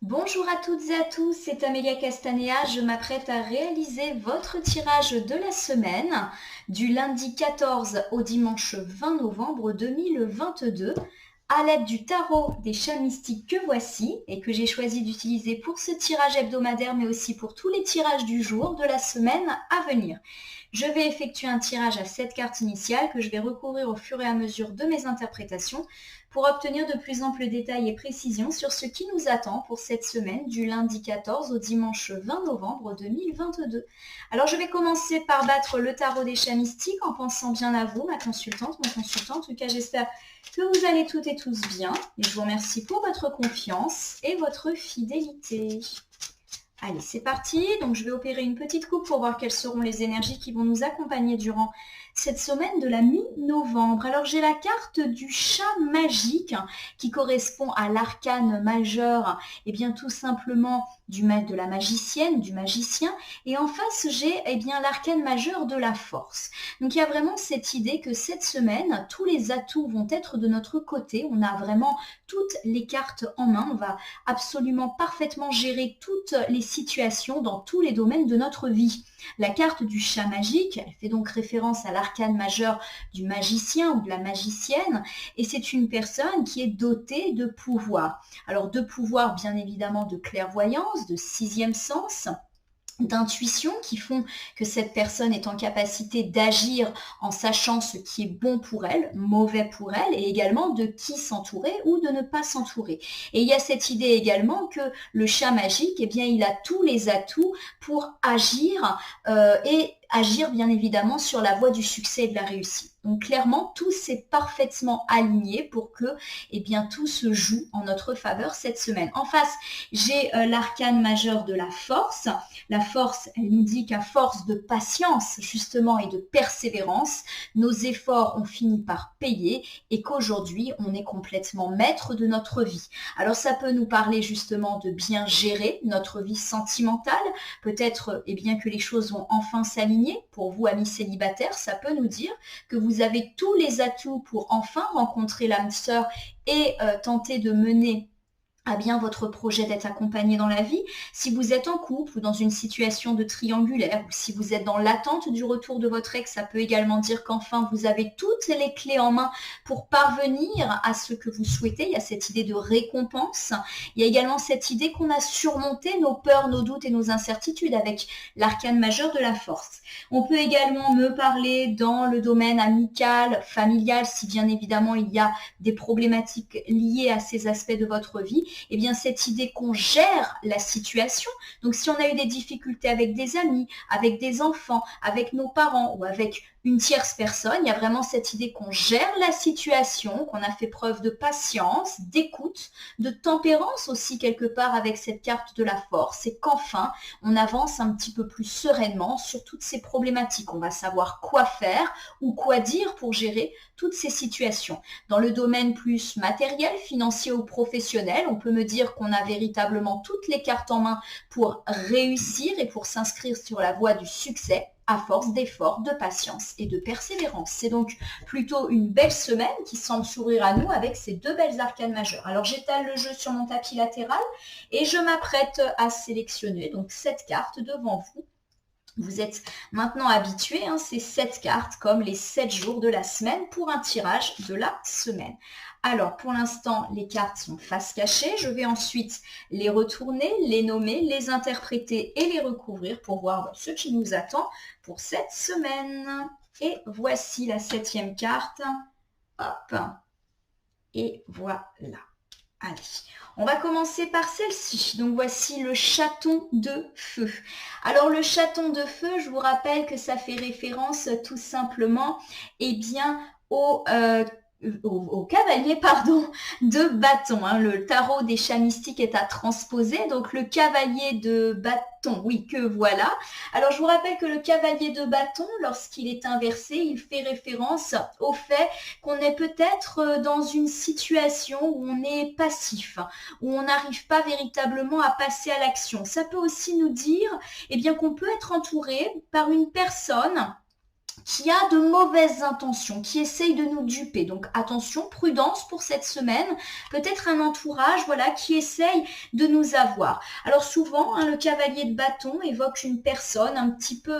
Bonjour à toutes et à tous, c'est Amélia Castanea. Je m'apprête à réaliser votre tirage de la semaine du lundi 14 au dimanche 20 novembre 2022 à l'aide du tarot des chats mystiques que voici et que j'ai choisi d'utiliser pour ce tirage hebdomadaire mais aussi pour tous les tirages du jour de la semaine à venir. Je vais effectuer un tirage à 7 cartes initiales que je vais recouvrir au fur et à mesure de mes interprétations pour obtenir de plus amples détails et précisions sur ce qui nous attend pour cette semaine du lundi 14 au dimanche 20 novembre 2022. Alors je vais commencer par battre le tarot des chats mystiques en pensant bien à vous, ma consultante, mon consultant. En tout cas, j'espère que vous allez toutes et tous bien et je vous remercie pour votre confiance et votre fidélité. Allez, c'est parti. Donc, je vais opérer une petite coupe pour voir quelles seront les énergies qui vont nous accompagner durant cette semaine de la mi-novembre. Alors, j'ai la carte du chat magique qui correspond à l'arcane majeur, et bien tout simplement de la magicienne, du magicien. Et en face, j'ai l'arcane majeur de la force. Donc, il y a vraiment cette idée que cette semaine, tous les atouts vont être de notre côté. On a vraiment toutes les cartes en main. On va absolument parfaitement gérer toutes les situations dans tous les domaines de notre vie. La carte du chat magique, elle fait donc référence à l'arcane majeur du magicien ou de la magicienne, et c'est une personne qui est dotée de pouvoir. Alors de pouvoir, bien évidemment, de clairvoyance, de sixième sens, d'intuition qui font que cette personne est en capacité d'agir en sachant ce qui est bon pour elle, mauvais pour elle, et également de qui s'entourer ou de ne pas s'entourer. Et il y a cette idée également que le chat magique, il a tous les atouts pour agir et agir bien évidemment sur la voie du succès et de la réussite. Donc clairement, tout s'est parfaitement aligné pour que tout se joue en notre faveur cette semaine. En face, j'ai l'arcane majeur de la force. La force, elle nous dit qu'à force de patience, justement, et de persévérance, nos efforts ont fini par payer et qu'aujourd'hui, on est complètement maître de notre vie. Alors, ça peut nous parler justement de bien gérer notre vie sentimentale. Peut-être que les choses vont enfin s'aligner. Pour vous, amis célibataires, ça peut nous dire que vous avez tous les atouts pour enfin rencontrer l'âme sœur et tenter de mener à bien votre projet d'être accompagné dans la vie. Si vous êtes en couple ou dans une situation de triangulaire, ou si vous êtes dans l'attente du retour de votre ex, ça peut également dire qu'enfin vous avez toutes les clés en main pour parvenir à ce que vous souhaitez. Il y a cette idée de récompense. Il y a également cette idée qu'on a surmonté nos peurs, nos doutes et nos incertitudes avec l'arcane majeur de la force. On peut également me parler dans le domaine amical, familial, si bien évidemment il y a des problématiques liées à ces aspects de votre vie. Cette idée qu'on gère la situation. Donc, si on a eu des difficultés avec des amis, avec des enfants, avec nos parents ou avec une tierce personne, il y a vraiment cette idée qu'on gère la situation, qu'on a fait preuve de patience, d'écoute, de tempérance aussi quelque part avec cette carte de la force et qu'enfin, on avance un petit peu plus sereinement sur toutes ces problématiques. On va savoir quoi faire ou quoi dire pour gérer toutes ces situations. Dans le domaine plus matériel, financier ou professionnel, on peut me dire qu'on a véritablement toutes les cartes en main pour réussir et pour s'inscrire sur la voie du succès à force d'efforts, de patience et de persévérance. C'est donc plutôt une belle semaine qui semble s'ouvrir à nous avec ces deux belles arcanes majeures. Alors j'étale le jeu sur mon tapis latéral et je m'apprête à sélectionner donc 7 cartes devant vous. Vous êtes maintenant habitués, c'est 7 cartes comme les 7 jours de la semaine pour un tirage de la semaine. Alors, pour l'instant, les cartes sont face cachée. Je vais ensuite les retourner, les nommer, les interpréter et les recouvrir pour voir ce qui nous attend pour cette semaine. Et voici la 7e carte. Hop. Et voilà. Allez, on va commencer par celle-ci. Donc voici le chaton de feu. Alors le chaton de feu, je vous rappelle que ça fait référence tout simplement au cavalier de bâton. Le tarot des chats mystiques est à transposer. Donc le cavalier de bâton, oui, que voilà. Alors je vous rappelle que le cavalier de bâton, lorsqu'il est inversé, il fait référence au fait qu'on est peut-être dans une situation où on est passif, où on n'arrive pas véritablement à passer à l'action. Ça peut aussi nous dire qu'on peut être entouré par une personne qui a de mauvaises intentions, qui essaye de nous duper. Donc attention, prudence pour cette semaine. Peut-être un entourage, voilà, qui essaye de nous avoir. Alors souvent, le cavalier de bâton évoque une personne un petit peu,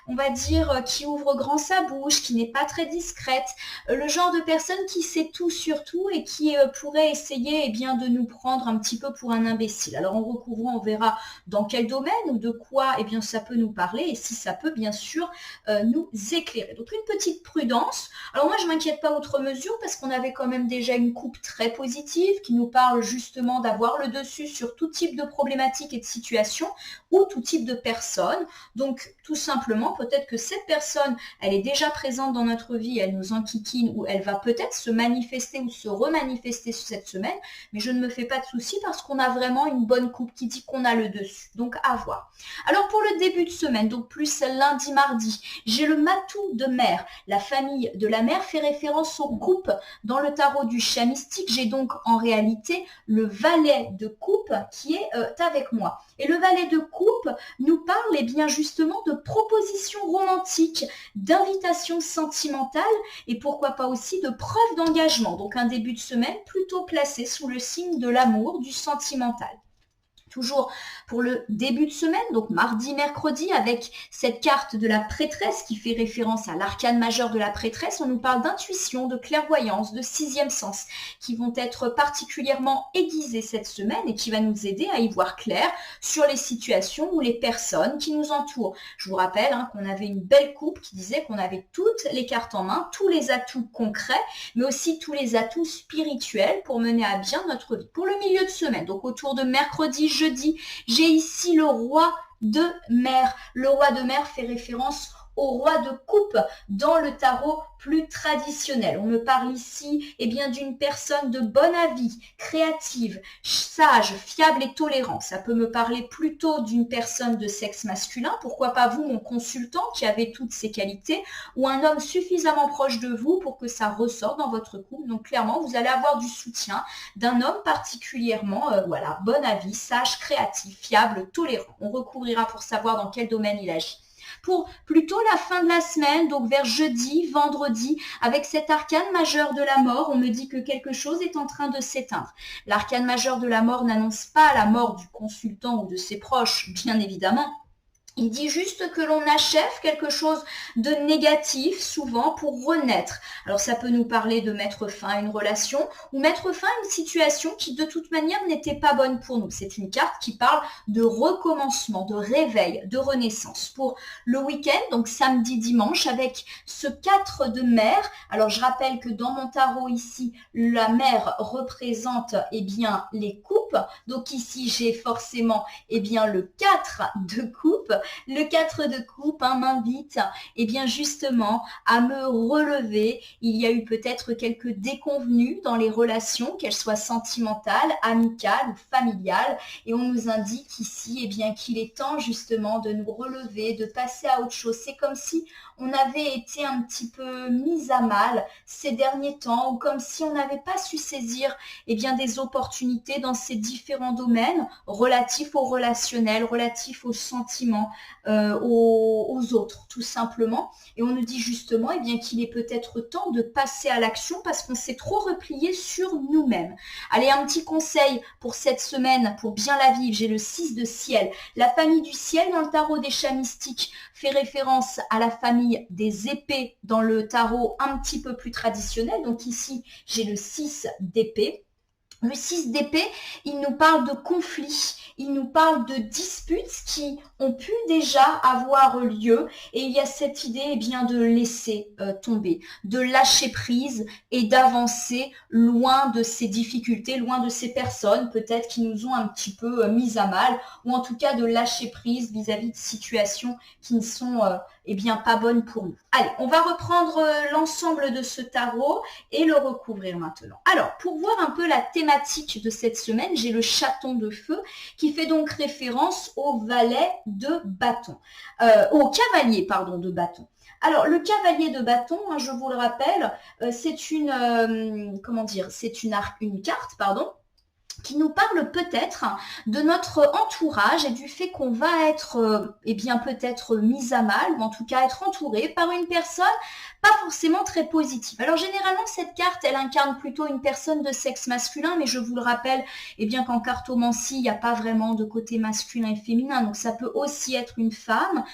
on va dire, qui ouvre grand sa bouche, qui n'est pas très discrète, le genre de personne qui sait tout sur tout et qui pourrait essayer bien, de nous prendre un petit peu pour un imbécile. Alors en recouvrant, on verra dans quel domaine ou de quoi bien, ça peut nous parler et si ça peut bien sûr nous éclairer. Donc une petite prudence. Alors moi je ne m'inquiète pas outre mesure parce qu'on avait quand même déjà une coupe très positive qui nous parle justement d'avoir le dessus sur tout type de problématiques et de situations ou tout type de personnes. Donc tout simplement, peut-être que cette personne, elle est déjà présente dans notre vie, elle nous enquiquine ou elle va peut-être se manifester ou se remanifester cette semaine, mais je ne me fais pas de soucis parce qu'on a vraiment une bonne coupe qui dit qu'on a le dessus. Donc à voir. Alors pour le début de semaine, donc plus lundi, mardi, j'ai le matou de mer. La famille de la mer fait référence aux coupes. Dans le tarot du chat mystique, j'ai donc en réalité le valet de coupe qui est avec moi. Et le valet de coupe nous parle bien justement de propositions romantiques, d'invitations sentimentales et pourquoi pas aussi de preuves d'engagement. Donc un début de semaine plutôt placé sous le signe de l'amour, du sentimental. Toujours pour le début de semaine, donc mardi, mercredi, avec cette carte de la prêtresse qui fait référence à l'arcane majeur de la prêtresse, on nous parle d'intuition, de clairvoyance, de sixième sens, qui vont être particulièrement aiguisées cette semaine et qui va nous aider à y voir clair sur les situations ou les personnes qui nous entourent. Je vous rappelle qu'on avait une belle coupe qui disait qu'on avait toutes les cartes en main, tous les atouts concrets, mais aussi tous les atouts spirituels pour mener à bien notre vie. Pour le milieu de semaine, donc autour de mercredi, jeudi, j'ai ici le roi de mer. Le roi de mer fait référence au roi de coupe dans le tarot plus traditionnel. On me parle ici bien d'une personne de bon avis, créative, sage, fiable et tolérante. Ça peut me parler plutôt d'une personne de sexe masculin, pourquoi pas vous, mon consultant, qui avez toutes ces qualités, ou un homme suffisamment proche de vous pour que ça ressorte dans votre couple. Donc clairement, vous allez avoir du soutien d'un homme particulièrement, voilà, bon avis, sage, créatif, fiable, tolérant. On recouvrira pour savoir dans quel domaine il agit. Pour plutôt la fin de la semaine, donc vers jeudi, vendredi, avec cet arcane majeur de la mort, on me dit que quelque chose est en train de s'éteindre. L'arcane majeur de la mort n'annonce pas la mort du consultant ou de ses proches, bien évidemment. Il dit juste que l'on achève quelque chose de négatif, souvent, pour renaître. Alors ça peut nous parler de mettre fin à une relation ou mettre fin à une situation qui de toute manière n'était pas bonne pour nous. C'est une carte qui parle de recommencement, de réveil, de renaissance. Pour le week-end, donc samedi, dimanche, avec ce 4 de mer. Alors je rappelle que dans mon tarot ici, la mer représente bien les coupes. Donc ici, j'ai forcément bien le 4 de coupe. Le 4 de coupe m'invite bien justement à me relever. Il y a eu peut-être quelques déconvenues dans les relations, qu'elles soient sentimentales, amicales ou familiales. Et on nous indique ici bien qu'il est temps justement de nous relever, de passer à autre chose. C'est comme si on avait été un petit peu mis à mal ces derniers temps ou comme si on n'avait pas su saisir bien des opportunités dans ces différents domaines relatifs au relationnel, relatifs aux sentiments, aux autres tout simplement. Et on nous dit justement bien qu'il est peut-être temps de passer à l'action parce qu'on s'est trop replié sur nous-mêmes. Allez, un petit conseil pour cette semaine, pour bien la vivre, j'ai le 6 de ciel. La famille du ciel dans le tarot des chats mystiques fait référence à la famille des épées dans le tarot un petit peu plus traditionnel. Donc ici, j'ai le 6 d'épée. Le 6 d'épée, il nous parle de conflits, il nous parle de disputes qui ont pu déjà avoir lieu et il y a cette idée bien de laisser tomber, de lâcher prise et d'avancer loin de ces difficultés, loin de ces personnes peut-être qui nous ont un petit peu mis à mal ou en tout cas de lâcher prise vis-à-vis de situations qui ne sont bien pas bonnes pour nous. Allez, on va reprendre l'ensemble de ce tarot et le recouvrir maintenant. Alors, pour voir un peu la thématique de cette semaine, j'ai le chaton de feu qui fait donc référence au valet de bâton, au cavalier, pardon, de bâton. Alors, le cavalier de bâton, je vous le rappelle, c'est une, comment dire, c'est une carte, pardon, qui nous parle peut-être de notre entourage et du fait qu'on va être eh bien peut-être mis à mal, ou en tout cas être entouré par une personne pas forcément très positive. Alors généralement cette carte elle incarne plutôt une personne de sexe masculin, mais je vous le rappelle eh bien qu'en cartomancie il n'y a pas vraiment de côté masculin et féminin, donc ça peut aussi être une femme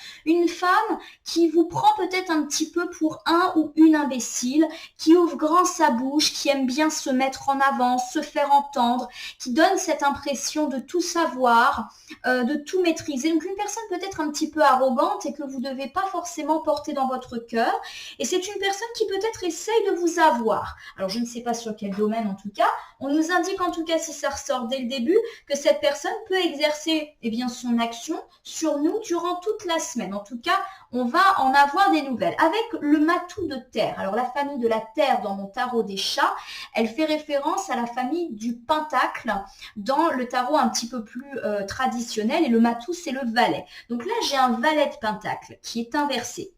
qui vous prend peut-être un petit peu pour un ou une imbécile, qui ouvre grand sa bouche, qui aime bien se mettre en avant, se faire entendre, qui donne cette impression de tout savoir, de tout maîtriser. Donc une personne peut-être un petit peu arrogante et que vous ne devez pas forcément porter dans votre cœur. Et c'est une personne qui peut-être essaye de vous avoir. Alors je ne sais pas sur quel domaine en tout cas. On nous indique en tout cas, si ça ressort dès le début, que cette personne peut exercer eh bien, son action sur nous durant toute la semaine. En tout cas, on va en avoir des nouvelles. Avec le matou de terre. Alors la famille de la terre dans mon tarot des chats, elle fait référence à la famille du pentacle dans le tarot un petit peu plus traditionnel, et le matou c'est le valet. Donc là j'ai un valet de pentacle qui est inversé.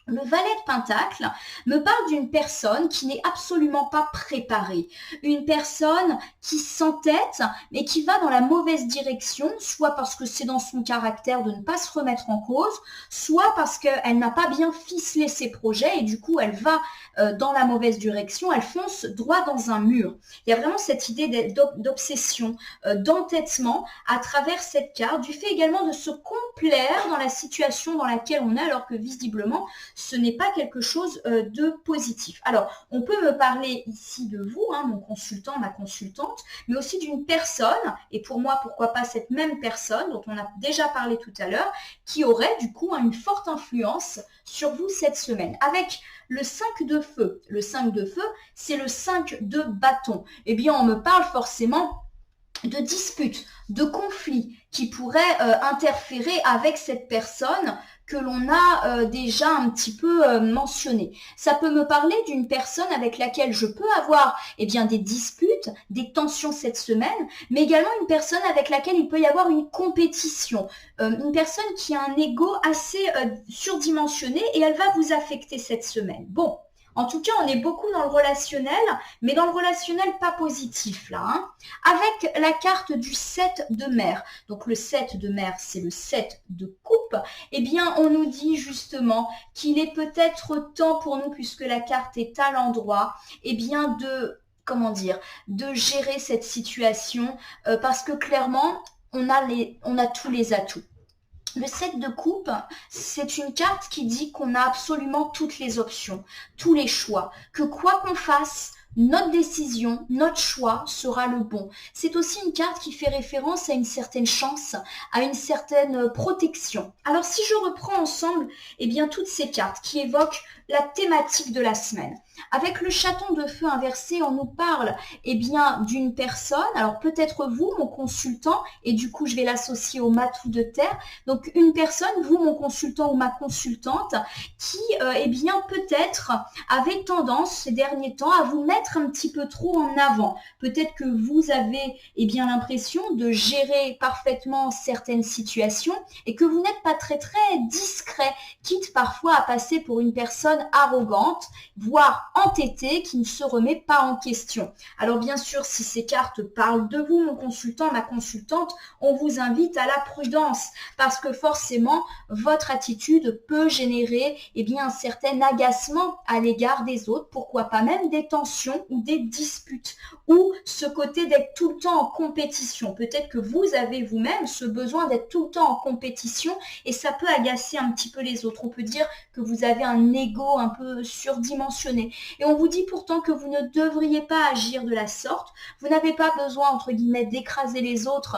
Le valet de pentacle me parle d'une personne qui n'est absolument pas préparée, une personne qui s'entête mais qui va dans la mauvaise direction, soit parce que c'est dans son caractère de ne pas se remettre en cause, soit parce qu'elle n'a pas bien ficelé ses projets et du coup elle va dans la mauvaise direction, elle fonce droit dans un mur. Il y a vraiment cette idée d'obsession, d'entêtement à travers cette carte, du fait également de se complaire dans la situation dans laquelle on est, alors que visiblement ce n'est pas quelque chose de positif. Alors, on peut me parler ici de vous, hein, mon consultant, ma consultante, mais aussi d'une personne, et pour moi, pourquoi pas cette même personne dont on a déjà parlé tout à l'heure, qui aurait du coup une forte influence sur vous cette semaine. Avec le 5 de feu. Le 5 de feu, c'est le 5 de bâton. Eh bien, on me parle forcément de disputes, de conflits qui pourraient interférer avec cette personne que l'on a déjà un petit peu mentionné. Ça peut me parler d'une personne avec laquelle je peux avoir eh bien, des disputes, des tensions cette semaine, mais également une personne avec laquelle il peut y avoir une compétition, une personne qui a un ego assez surdimensionné et elle va vous affecter cette semaine. Bon. En tout cas, on est beaucoup dans le relationnel, mais dans le relationnel pas positif là. Hein. Avec la carte du 7 de mer. Donc le 7 de mer, c'est le 7 de coupe. Eh bien, on nous dit justement qu'il est peut-être temps pour nous, puisque la carte est à l'endroit, eh bien de gérer cette situation, parce que clairement, on a tous les atouts. Le 7 de coupe, c'est une carte qui dit qu'on a absolument toutes les options, tous les choix, que quoi qu'on fasse, notre décision, notre choix sera le bon. C'est aussi une carte qui fait référence à une certaine chance, à une certaine protection. Alors si je reprends ensemble, eh bien toutes ces cartes qui évoquent la thématique de la semaine. Avec le chaton de feu inversé, on nous parle eh bien d'une personne, alors peut-être vous, mon consultant, et du coup je vais l'associer au matou de terre, donc une personne, vous, mon consultant ou ma consultante, qui eh bien peut-être avait tendance ces derniers temps à vous mettre un petit peu trop en avant. Peut-être que vous avez eh bien l'impression de gérer parfaitement certaines situations et que vous n'êtes pas très discret, quitte parfois à passer pour une personne arrogante, voire entêtée, qui ne se remet pas en question. Alors bien sûr, si ces cartes parlent de vous, mon consultant, ma consultante, on vous invite à la prudence, parce que forcément, votre attitude peut générer eh bien, un certain agacement à l'égard des autres, pourquoi pas même des tensions ou des disputes, ou ce côté d'être tout le temps en compétition. Peut-être que vous avez vous-même ce besoin d'être tout le temps en compétition, et ça peut agacer un petit peu les autres. On peut dire que vous avez un ego un peu surdimensionné. Et on vous dit pourtant que vous ne devriez pas agir de la sorte. Vous n'avez pas besoin, entre guillemets, d'écraser les autres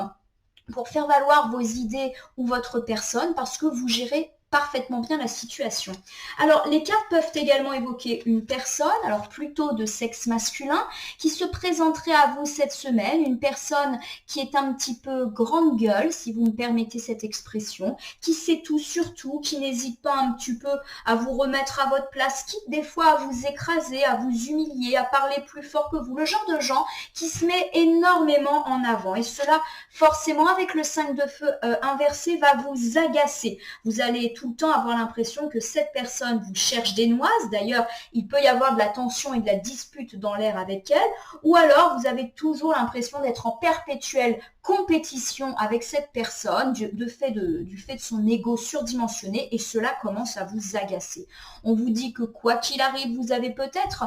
pour faire valoir vos idées ou votre personne, parce que vous gérez parfaitement bien la situation. Alors, les cartes peuvent également évoquer une personne, alors plutôt de sexe masculin, qui se présenterait à vous cette semaine, une personne qui est un petit peu grande gueule, si vous me permettez cette expression, qui sait tout sur tout, qui n'hésite pas un petit peu à vous remettre à votre place, quitte des fois à vous écraser, à vous humilier, à parler plus fort que vous, le genre de gens qui se met énormément en avant. Et cela, forcément, avec le 5 de feu inversé, va vous agacer. Vous allez tout tout le temps avoir l'impression que cette personne vous cherche des noises. D'ailleurs, il peut y avoir de la tension et de la dispute dans l'air avec elle. Ou alors, vous avez toujours l'impression d'être en perpétuelle compétition avec cette personne du fait de son ego surdimensionné, et cela commence à vous agacer. On vous dit que quoi qu'il arrive, vous avez peut-être,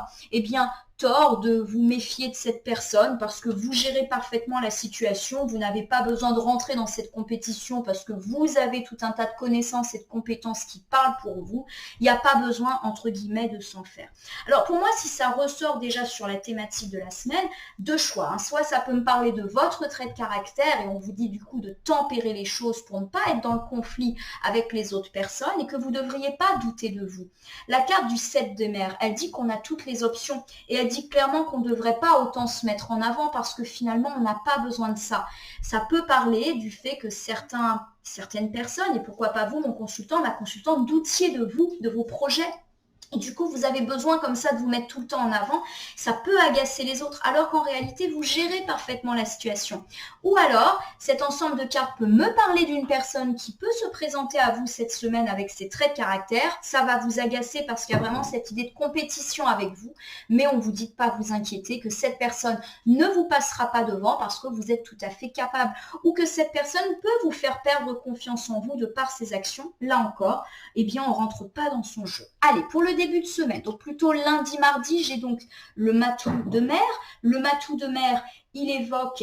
tort de vous méfier de cette personne parce que vous gérez parfaitement la situation, vous n'avez pas besoin de rentrer dans cette compétition parce que vous avez tout un tas de connaissances et de compétences qui parlent pour vous, il n'y a pas besoin, entre guillemets, de s'en faire. Alors pour moi, si ça ressort déjà sur la thématique de la semaine, deux choix, hein. Soit ça peut me parler de votre trait de caractère et on vous dit du coup de tempérer les choses pour ne pas être dans le conflit avec les autres personnes et que vous ne devriez pas douter de vous. La carte du 7 de mer, elle dit qu'on a toutes les options et elle dit clairement qu'on ne devrait pas autant se mettre en avant parce que finalement, on n'a pas besoin de ça. Ça peut parler du fait que certaines personnes, et pourquoi pas vous, mon consultant, ma consultante, doutiez de vous, de vos projets. Et du coup, vous avez besoin comme ça de vous mettre tout le temps en avant. Ça peut agacer les autres, alors qu'en réalité, vous gérez parfaitement la situation. Ou alors, cet ensemble de cartes peut me parler d'une personne qui peut se présenter à vous cette semaine avec ses traits de caractère. Ça va vous agacer parce qu'il y a vraiment cette idée de compétition avec vous. Mais on ne vous dit pas vous inquiéter que cette personne ne vous passera pas devant parce que vous êtes tout à fait capable. Ou que cette personne peut vous faire perdre confiance en vous de par ses actions. Là encore, on ne rentre pas dans son jeu. Allez, pour le début de semaine, donc plutôt lundi, mardi, j'ai donc le matou de mer. Le matou de mer, il évoque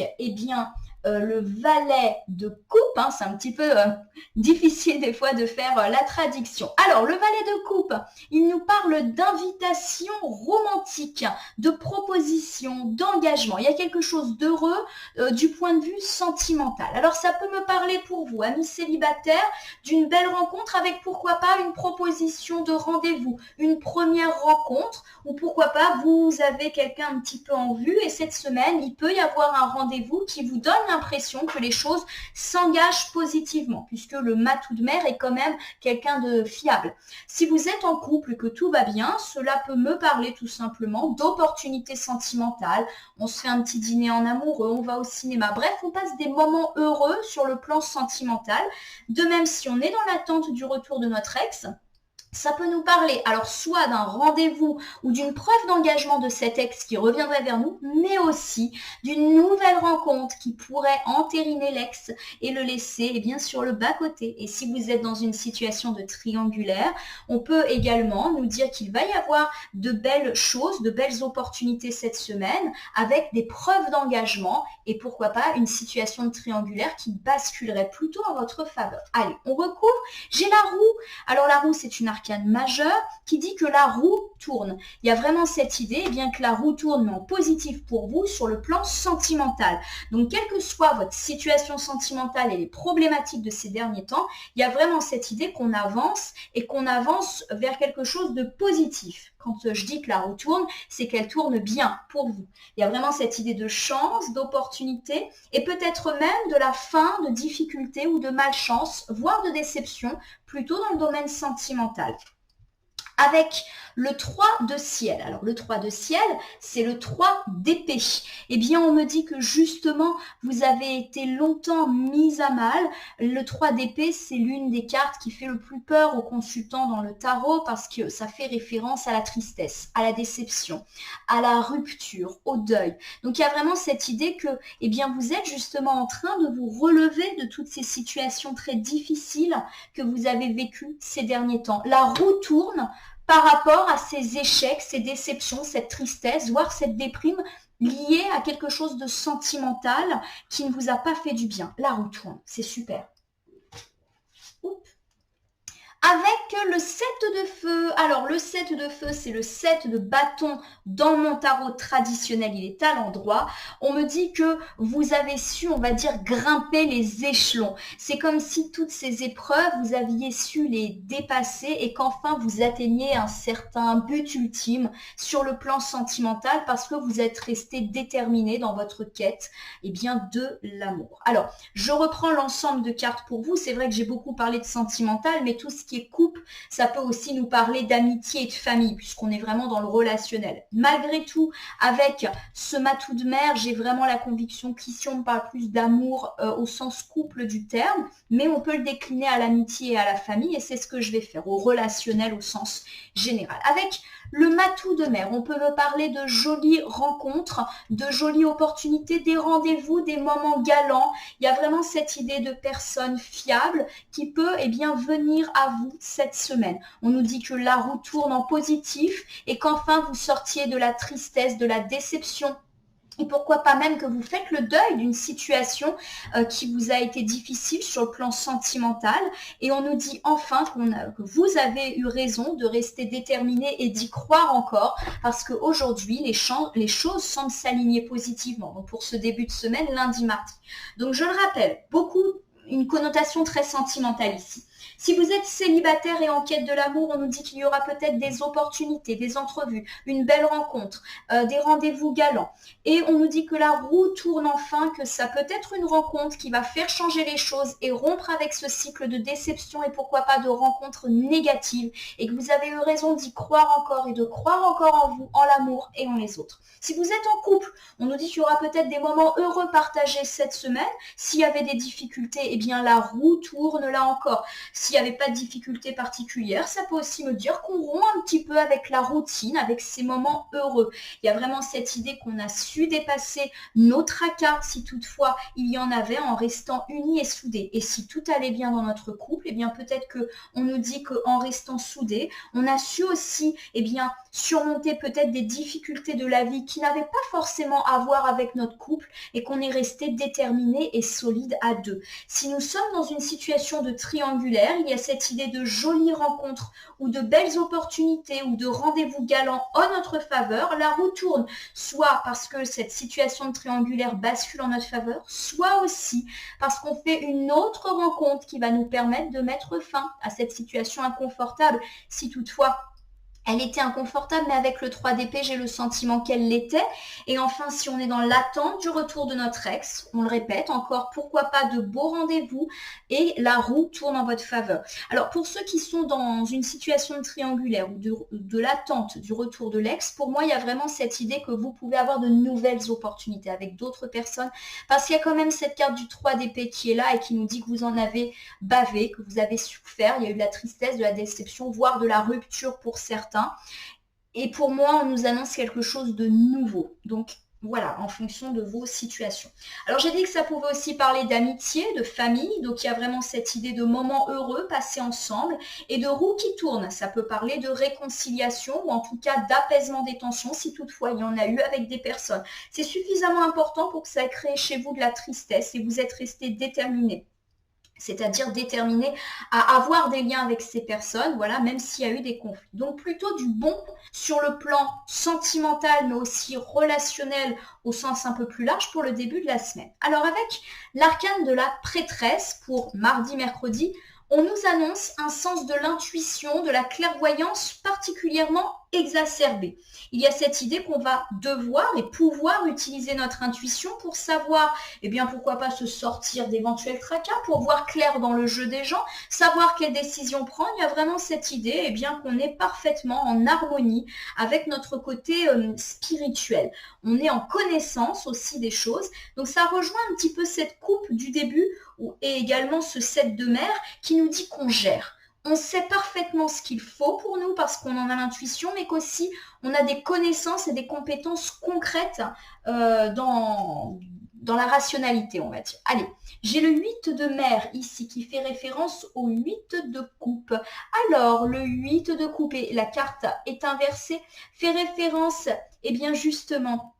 le valet de coupe, hein, c'est un petit peu difficile des fois de faire la traduction. Alors, le valet de coupe, il nous parle d'invitation romantique, de proposition, d'engagement. Il y a quelque chose d'heureux du point de vue sentimental. Alors, ça peut me parler pour vous, amis célibataires, d'une belle rencontre avec pourquoi pas une proposition de rendez-vous, une première rencontre, ou pourquoi pas vous avez quelqu'un un petit peu en vue et cette semaine, il peut y avoir un rendez-vous qui vous donne l'impression que les choses s'engagent positivement, puisque le matou de mer est quand même quelqu'un de fiable. Si vous êtes en couple, que tout va bien, cela peut me parler tout simplement d'opportunités sentimentales. On se fait un petit dîner en amoureux, on va au cinéma. Bref, on passe des moments heureux sur le plan sentimental. De même, si on est dans l'attente du retour de notre ex, ça peut nous parler alors soit d'un rendez-vous ou d'une preuve d'engagement de cet ex qui reviendrait vers nous, mais aussi d'une nouvelle rencontre qui pourrait entériner l'ex et le laisser sur le bas-côté. Et si vous êtes dans une situation de triangulaire, on peut également nous dire qu'il va y avoir de belles choses, de belles opportunités cette semaine avec des preuves d'engagement et pourquoi pas une situation de triangulaire qui basculerait plutôt en votre faveur. Allez, on recouvre. J'ai la roue. Alors la roue, c'est une arcane majeure qui dit que la roue tourne. Il y a vraiment cette idée que la roue tourne mais en positif pour vous sur le plan sentimental. Donc quelle que soit votre situation sentimentale et les problématiques de ces derniers temps, il y a vraiment cette idée qu'on avance et qu'on avance vers quelque chose de positif. Quand je dis que la roue tourne, c'est qu'elle tourne bien pour vous. Il y a vraiment cette idée de chance, d'opportunité et peut-être même de la fin de difficulté ou de malchance, voire de déception, plutôt dans le domaine sentimental. Avec le 3 de ciel. Alors le 3 de ciel, c'est le 3 d'épée. On me dit que justement, vous avez été longtemps mis à mal. Le 3 d'épée, c'est l'une des cartes qui fait le plus peur aux consultants dans le tarot parce que ça fait référence à la tristesse, à la déception, à la rupture, au deuil. Donc il y a vraiment cette idée que vous êtes justement en train de vous relever de toutes ces situations très difficiles que vous avez vécues ces derniers temps. La roue tourne par rapport à ces échecs, ces déceptions, cette tristesse, voire cette déprime liée à quelque chose de sentimental qui ne vous a pas fait du bien. La roue tourne, c'est super. Avec le 7 de feu. Alors le 7 de feu, c'est le 7 de bâton dans mon tarot traditionnel, il est à l'endroit. On me dit que vous avez su, on va dire, grimper les échelons. C'est comme si toutes ces épreuves, vous aviez su les dépasser et qu'enfin vous atteigniez un certain but ultime sur le plan sentimental parce que vous êtes resté déterminé dans votre quête de l'amour. Alors, je reprends l'ensemble de cartes pour vous. C'est vrai que j'ai beaucoup parlé de sentimental, mais tout ce qui qui est couple, ça peut aussi nous parler d'amitié et de famille, puisqu'on est vraiment dans le relationnel. Malgré tout, avec ce matou de mer, j'ai vraiment la conviction qu'ici on parle plus d'amour au sens couple du terme, mais on peut le décliner à l'amitié et à la famille, et c'est ce que je vais faire, au relationnel au sens général. Avec le matou de mer, on peut me parler de jolies rencontres, de jolies opportunités, des rendez-vous, des moments galants. Il y a vraiment cette idée de personne fiable qui peut venir à vous cette semaine. On nous dit que la roue tourne en positif et qu'enfin vous sortiez de la tristesse, de la déception. Et pourquoi pas même que vous faites le deuil d'une situation qui vous a été difficile sur le plan sentimental. Et on nous dit enfin que vous avez eu raison de rester déterminé et d'y croire encore, parce qu'aujourd'hui, les choses semblent s'aligner positivement. Donc pour ce début de semaine, lundi, mardi. Donc je le rappelle, une connotation très sentimentale ici. Si vous êtes célibataire et en quête de l'amour, on nous dit qu'il y aura peut-être des opportunités, des entrevues, une belle rencontre, des rendez-vous galants. Et on nous dit que la roue tourne enfin, que ça peut être une rencontre qui va faire changer les choses et rompre avec ce cycle de déception et pourquoi pas de rencontres négatives. Et que vous avez eu raison d'y croire encore et de croire encore en vous, en l'amour et en les autres. Si vous êtes en couple, on nous dit qu'il y aura peut-être des moments heureux partagés cette semaine. S'il y avait des difficultés, eh bien la roue tourne là encore. S'il n'y avait pas de difficultés particulières, ça peut aussi me dire qu'on rompt un petit peu avec la routine, avec ces moments heureux. Il y a vraiment cette idée qu'on a su dépasser nos tracas, si toutefois il y en avait, en restant unis et soudés. Et si tout allait bien dans notre couple, eh bien peut-être qu'on nous dit qu'en restant soudés, on a su aussi surmonter peut-être des difficultés de la vie qui n'avaient pas forcément à voir avec notre couple et qu'on est resté déterminé et solide à deux. Si nous sommes dans une situation de triangulaire, il y a cette idée de jolies rencontres ou de belles opportunités ou de rendez-vous galants en notre faveur. La roue tourne, soit parce que cette situation de triangulaire bascule en notre faveur, soit aussi parce qu'on fait une autre rencontre qui va nous permettre de mettre fin à cette situation inconfortable, si toutefois elle était inconfortable, mais avec le 3 d'épée, j'ai le sentiment qu'elle l'était. Et enfin, si on est dans l'attente du retour de notre ex, on le répète encore, pourquoi pas de beaux rendez-vous et la roue tourne en votre faveur. Alors, pour ceux qui sont dans une situation triangulaire ou de l'attente du retour de l'ex, pour moi, il y a vraiment cette idée que vous pouvez avoir de nouvelles opportunités avec d'autres personnes, parce qu'il y a quand même cette carte du 3 d'épée qui est là et qui nous dit que vous en avez bavé, que vous avez souffert, il y a eu de la tristesse, de la déception, voire de la rupture pour certains. Et pour moi, on nous annonce quelque chose de nouveau. Donc voilà, en fonction de vos situations. Alors j'ai dit que ça pouvait aussi parler d'amitié, de famille. Donc il y a vraiment cette idée de moments heureux passés ensemble et de roue qui tourne. Ça peut parler de réconciliation ou en tout cas d'apaisement des tensions si toutefois il y en a eu avec des personnes. C'est suffisamment important pour que ça crée chez vous de la tristesse et vous êtes resté déterminé. C'est-à-dire déterminé à avoir des liens avec ces personnes, voilà, même s'il y a eu des conflits. Donc plutôt du bon sur le plan sentimental, mais aussi relationnel au sens un peu plus large pour le début de la semaine. Alors avec l'arcane de la prêtresse pour mardi, mercredi, on nous annonce un sens de l'intuition, de la clairvoyance particulièrement exacerbé. Il y a cette idée qu'on va devoir et pouvoir utiliser notre intuition pour savoir, pourquoi pas se sortir d'éventuels tracas, pour voir clair dans le jeu des gens, savoir quelle décision prendre. Il y a vraiment cette idée, qu'on est parfaitement en harmonie avec notre côté spirituel. On est en connaissance aussi des choses. Donc ça rejoint un petit peu cette coupe du début et également ce 7 de mer qui nous dit qu'on gère. On sait parfaitement ce qu'il faut pour nous parce qu'on en a l'intuition, mais qu'aussi on a des connaissances et des compétences concrètes dans la rationalité, on va dire. Allez, j'ai le 8 de mer ici qui fait référence au 8 de coupe. Alors, le 8 de coupe, et la carte est inversée, fait référence, justement,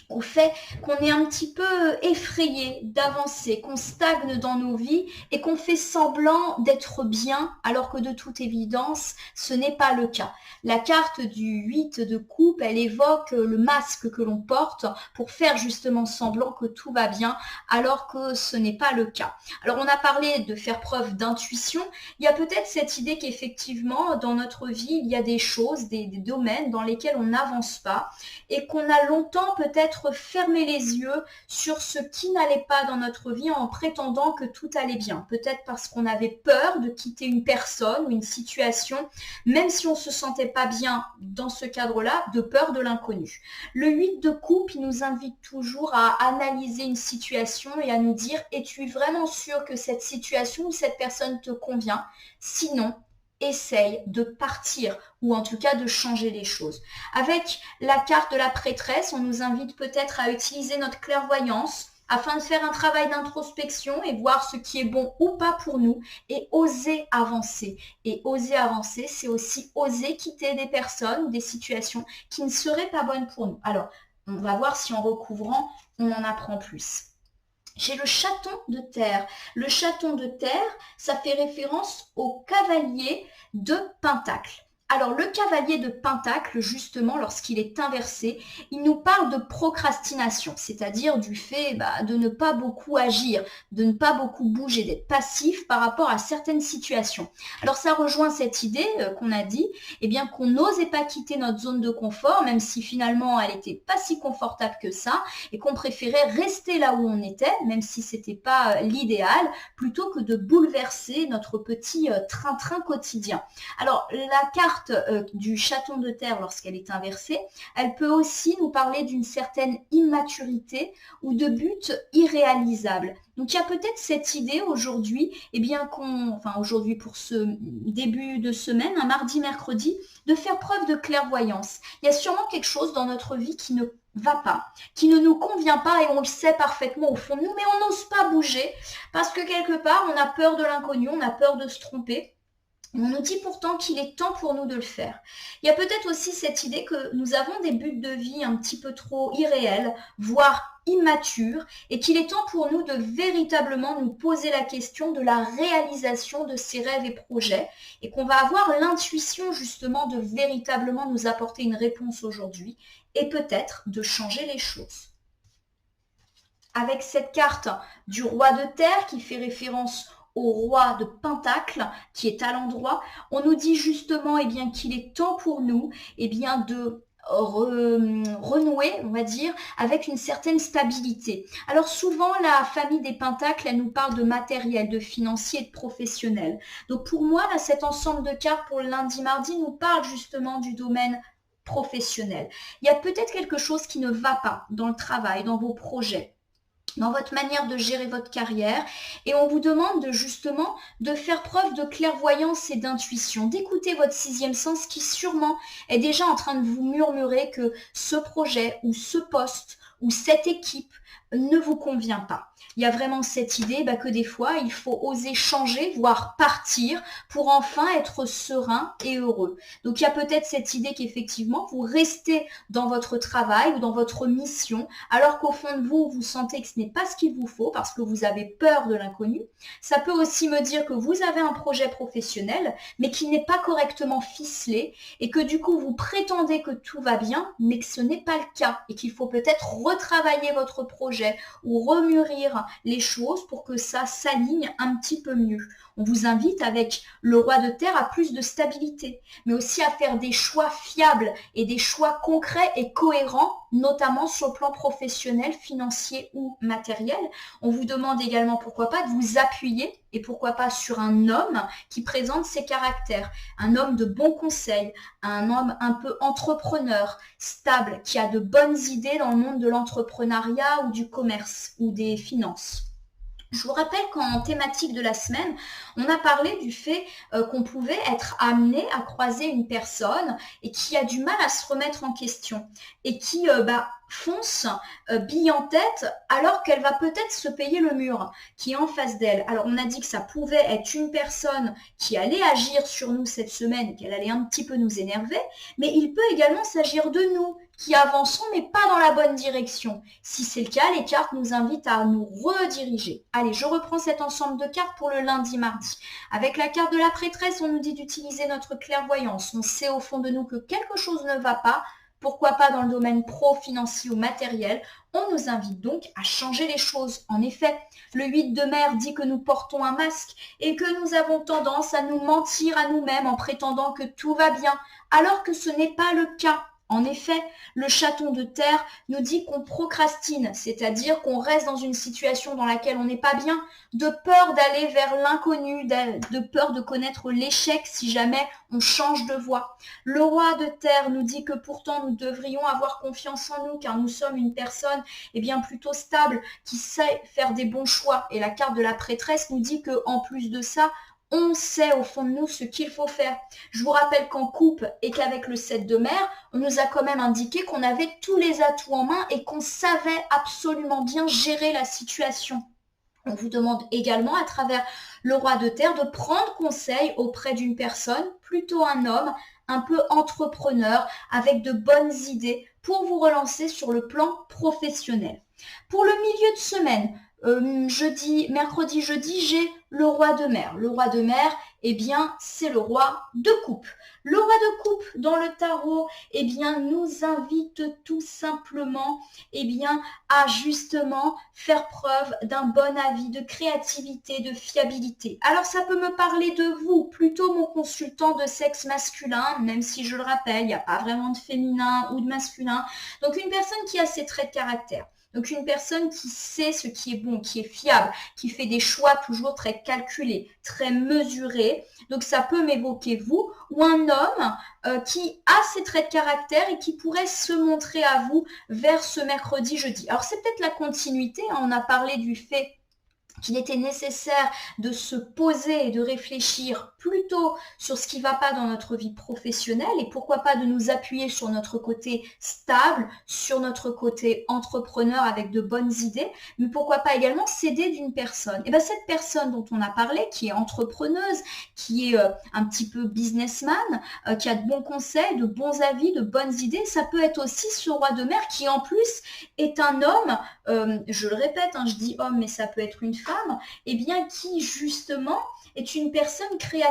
au fait qu'on est un petit peu effrayé d'avancer, qu'on stagne dans nos vies et qu'on fait semblant d'être bien alors que de toute évidence, ce n'est pas le cas. La carte du 8 de coupe, elle évoque le masque que l'on porte pour faire justement semblant que tout va bien alors que ce n'est pas le cas. Alors on a parlé de faire preuve d'intuition, il y a peut-être cette idée qu'effectivement dans notre vie, il y a des choses, des domaines dans lesquels on n'avance pas et qu'on a longtemps peut-être peut-être fermer les yeux sur ce qui n'allait pas dans notre vie en prétendant que tout allait bien. Peut-être parce qu'on avait peur de quitter une personne ou une situation, même si on ne se sentait pas bien dans ce cadre-là, de peur de l'inconnu. Le 8 de coupe, il nous invite toujours à analyser une situation et à nous dire, es-tu vraiment sûr que cette situation ou cette personne te convient? Sinon, essaye de partir ou en tout cas de changer les choses. Avec la carte de la prêtresse, on nous invite peut-être à utiliser notre clairvoyance afin de faire un travail d'introspection et voir ce qui est bon ou pas pour nous et oser avancer. Et oser avancer, c'est aussi oser quitter des personnes ou des situations qui ne seraient pas bonnes pour nous. Alors, on va voir si en recouvrant, on en apprend plus. J'ai le chaton de terre. Le chaton de terre, ça fait référence au cavalier de Pentacle. Alors, le cavalier de Pentacle, justement, lorsqu'il est inversé, il nous parle de procrastination, c'est-à-dire du fait de ne pas beaucoup agir, de ne pas beaucoup bouger, d'être passif par rapport à certaines situations. Alors, ça rejoint cette idée qu'on a dit, eh bien, qu'on n'osait pas quitter notre zone de confort, même si finalement, elle n'était pas si confortable que ça, et qu'on préférait rester là où on était, même si c'était pas l'idéal, plutôt que de bouleverser notre petit train-train quotidien. Alors, la carte du chaton de terre, lorsqu'elle est inversée, elle peut aussi nous parler d'une certaine immaturité ou de buts irréalisables. Donc il y a peut-être cette idée aujourd'hui, aujourd'hui pour ce début de semaine, un mardi, mercredi, de faire preuve de clairvoyance. Il y a sûrement quelque chose dans notre vie qui ne va pas, qui ne nous convient pas et on le sait parfaitement au fond de nous, mais on n'ose pas bouger parce que quelque part on a peur de l'inconnu, on a peur de se tromper. On nous dit pourtant qu'il est temps pour nous de le faire. Il y a peut-être aussi cette idée que nous avons des buts de vie un petit peu trop irréels, voire immatures, et qu'il est temps pour nous de véritablement nous poser la question de la réalisation de ces rêves et projets, et qu'on va avoir l'intuition justement de véritablement nous apporter une réponse aujourd'hui, et peut-être de changer les choses. Avec cette carte du roi de terre qui fait référence au roi de Pentacle qui est à l'endroit, on nous dit justement qu'il est temps pour nous de renouer, on va dire, avec une certaine stabilité. Alors souvent, la famille des Pentacles, elle nous parle de matériel, de financier et de professionnel. Donc pour moi, là, cet ensemble de cartes pour le lundi, mardi nous parle justement du domaine professionnel. Il y a peut-être quelque chose qui ne va pas dans le travail, dans vos projets, dans votre manière de gérer votre carrière, et on vous demande de faire preuve de clairvoyance et d'intuition, d'écouter votre sixième sens qui sûrement est déjà en train de vous murmurer que ce projet ou ce poste ou cette équipe ne vous convient pas. Il y a vraiment cette idée que des fois, il faut oser changer, voire partir pour enfin être serein et heureux. Donc, il y a peut-être cette idée qu'effectivement, vous restez dans votre travail ou dans votre mission, alors qu'au fond de vous, vous sentez que ce n'est pas ce qu'il vous faut parce que vous avez peur de l'inconnu. Ça peut aussi me dire que vous avez un projet professionnel, mais qui n'est pas correctement ficelé et que du coup, vous prétendez que tout va bien, mais que ce n'est pas le cas et qu'il faut peut-être retravailler votre projet ou remûrir les choses pour que ça s'aligne un petit peu mieux. On vous invite avec le roi de terre à plus de stabilité, mais aussi à faire des choix fiables et des choix concrets et cohérents, notamment sur le plan professionnel, financier ou matériel. On vous demande également, pourquoi pas, de vous appuyer et pourquoi pas sur un homme qui présente ses caractères, un homme de bons conseils, un homme un peu entrepreneur, stable, qui a de bonnes idées dans le monde de l'entrepreneuriat ou du commerce ou des finances. Je vous rappelle qu'en thématique de la semaine, on a parlé du fait qu'on pouvait être amené à croiser une personne et qui a du mal à se remettre en question et qui fonce bille en tête alors qu'elle va peut-être se payer le mur qui est en face d'elle. Alors on a dit que ça pouvait être une personne qui allait agir sur nous cette semaine, qu'elle allait un petit peu nous énerver, mais il peut également s'agir de nous qui avançons mais pas dans la bonne direction. Si c'est le cas, les cartes nous invitent à nous rediriger. Allez, je reprends cet ensemble de cartes pour le lundi-mardi. Avec la carte de la prêtresse, on nous dit d'utiliser notre clairvoyance. On sait au fond de nous que quelque chose ne va pas. Pourquoi pas dans le domaine pro, financier ou matériel? On nous invite donc à changer les choses. En effet, le 8 de mer dit que nous portons un masque et que nous avons tendance à nous mentir à nous-mêmes en prétendant que tout va bien, alors que ce n'est pas le cas. En effet, le chaton de terre nous dit qu'on procrastine, c'est-à-dire qu'on reste dans une situation dans laquelle on n'est pas bien, de peur d'aller vers l'inconnu, de peur de connaître l'échec si jamais on change de voie. Le roi de terre nous dit que pourtant nous devrions avoir confiance en nous car nous sommes une personne bien plutôt stable qui sait faire des bons choix. Et la carte de la prêtresse nous dit qu'en plus de ça, on sait au fond de nous ce qu'il faut faire. Je vous rappelle qu'en coupe et qu'avec le 7 de mer, on nous a quand même indiqué qu'on avait tous les atouts en main et qu'on savait absolument bien gérer la situation. On vous demande également à travers le roi de terre de prendre conseil auprès d'une personne, plutôt un homme, un peu entrepreneur, avec de bonnes idées pour vous relancer sur le plan professionnel. Pour le milieu de semaine, mercredi, jeudi, j'ai le roi de mer. Le roi de mer, c'est le roi de coupe. Le roi de coupe dans le tarot, nous invite tout simplement, à justement faire preuve d'un bon avis, de créativité, de fiabilité. Alors ça peut me parler de vous, plutôt mon consultant de sexe masculin, même si je le rappelle, il n'y a pas vraiment de féminin ou de masculin. Donc une personne qui a ses traits de caractère. Donc une personne qui sait ce qui est bon, qui est fiable, qui fait des choix toujours très calculés, très mesurés. Donc ça peut m'évoquer vous ou un homme qui a ses traits de caractère et qui pourrait se montrer à vous vers ce mercredi, jeudi. Alors c'est peut-être la continuité, hein, on a parlé du fait qu'il était nécessaire de se poser et de réfléchir plutôt sur ce qui ne va pas dans notre vie professionnelle et pourquoi pas de nous appuyer sur notre côté stable, sur notre côté entrepreneur avec de bonnes idées, mais pourquoi pas également s'aider d'une personne. Et bien cette personne dont on a parlé, qui est entrepreneuse, qui est un petit peu businessman, qui a de bons conseils, de bons avis, de bonnes idées, ça peut être aussi ce roi de mer qui en plus est un homme, je le répète, hein, je dis homme mais ça peut être une femme, qui justement est une personne créative,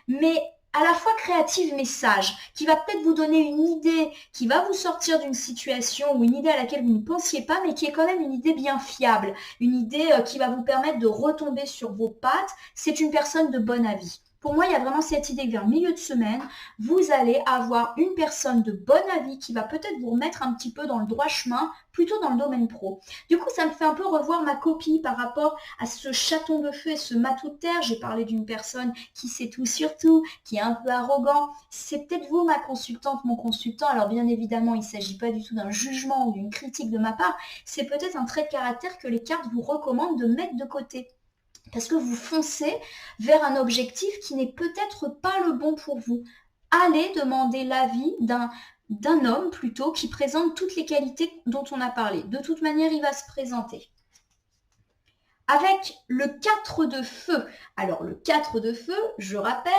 mais à la fois créative mais sage, qui va peut-être vous donner une idée, qui va vous sortir d'une situation ou une idée à laquelle vous ne pensiez pas, mais qui est quand même une idée bien fiable, une idée qui va vous permettre de retomber sur vos pattes. C'est une personne de bon avis. Pour moi, il y a vraiment cette idée que vers le milieu de semaine, vous allez avoir une personne de bon avis qui va peut-être vous remettre un petit peu dans le droit chemin, plutôt dans le domaine pro. Du coup, ça me fait un peu revoir ma copie par rapport à ce chaton de feu et ce matou de terre. J'ai parlé d'une personne qui sait tout sur tout, qui est un peu arrogant. C'est peut-être vous, ma consultante, mon consultant. Alors bien évidemment, il ne s'agit pas du tout d'un jugement ou d'une critique de ma part. C'est peut-être un trait de caractère que les cartes vous recommandent de mettre de côté. Parce que vous foncez vers un objectif qui n'est peut-être pas le bon pour vous. Allez demander l'avis d'un homme plutôt qui présente toutes les qualités dont on a parlé. De toute manière, il va se présenter. Avec le 4 de feu. Alors le 4 de feu, je rappelle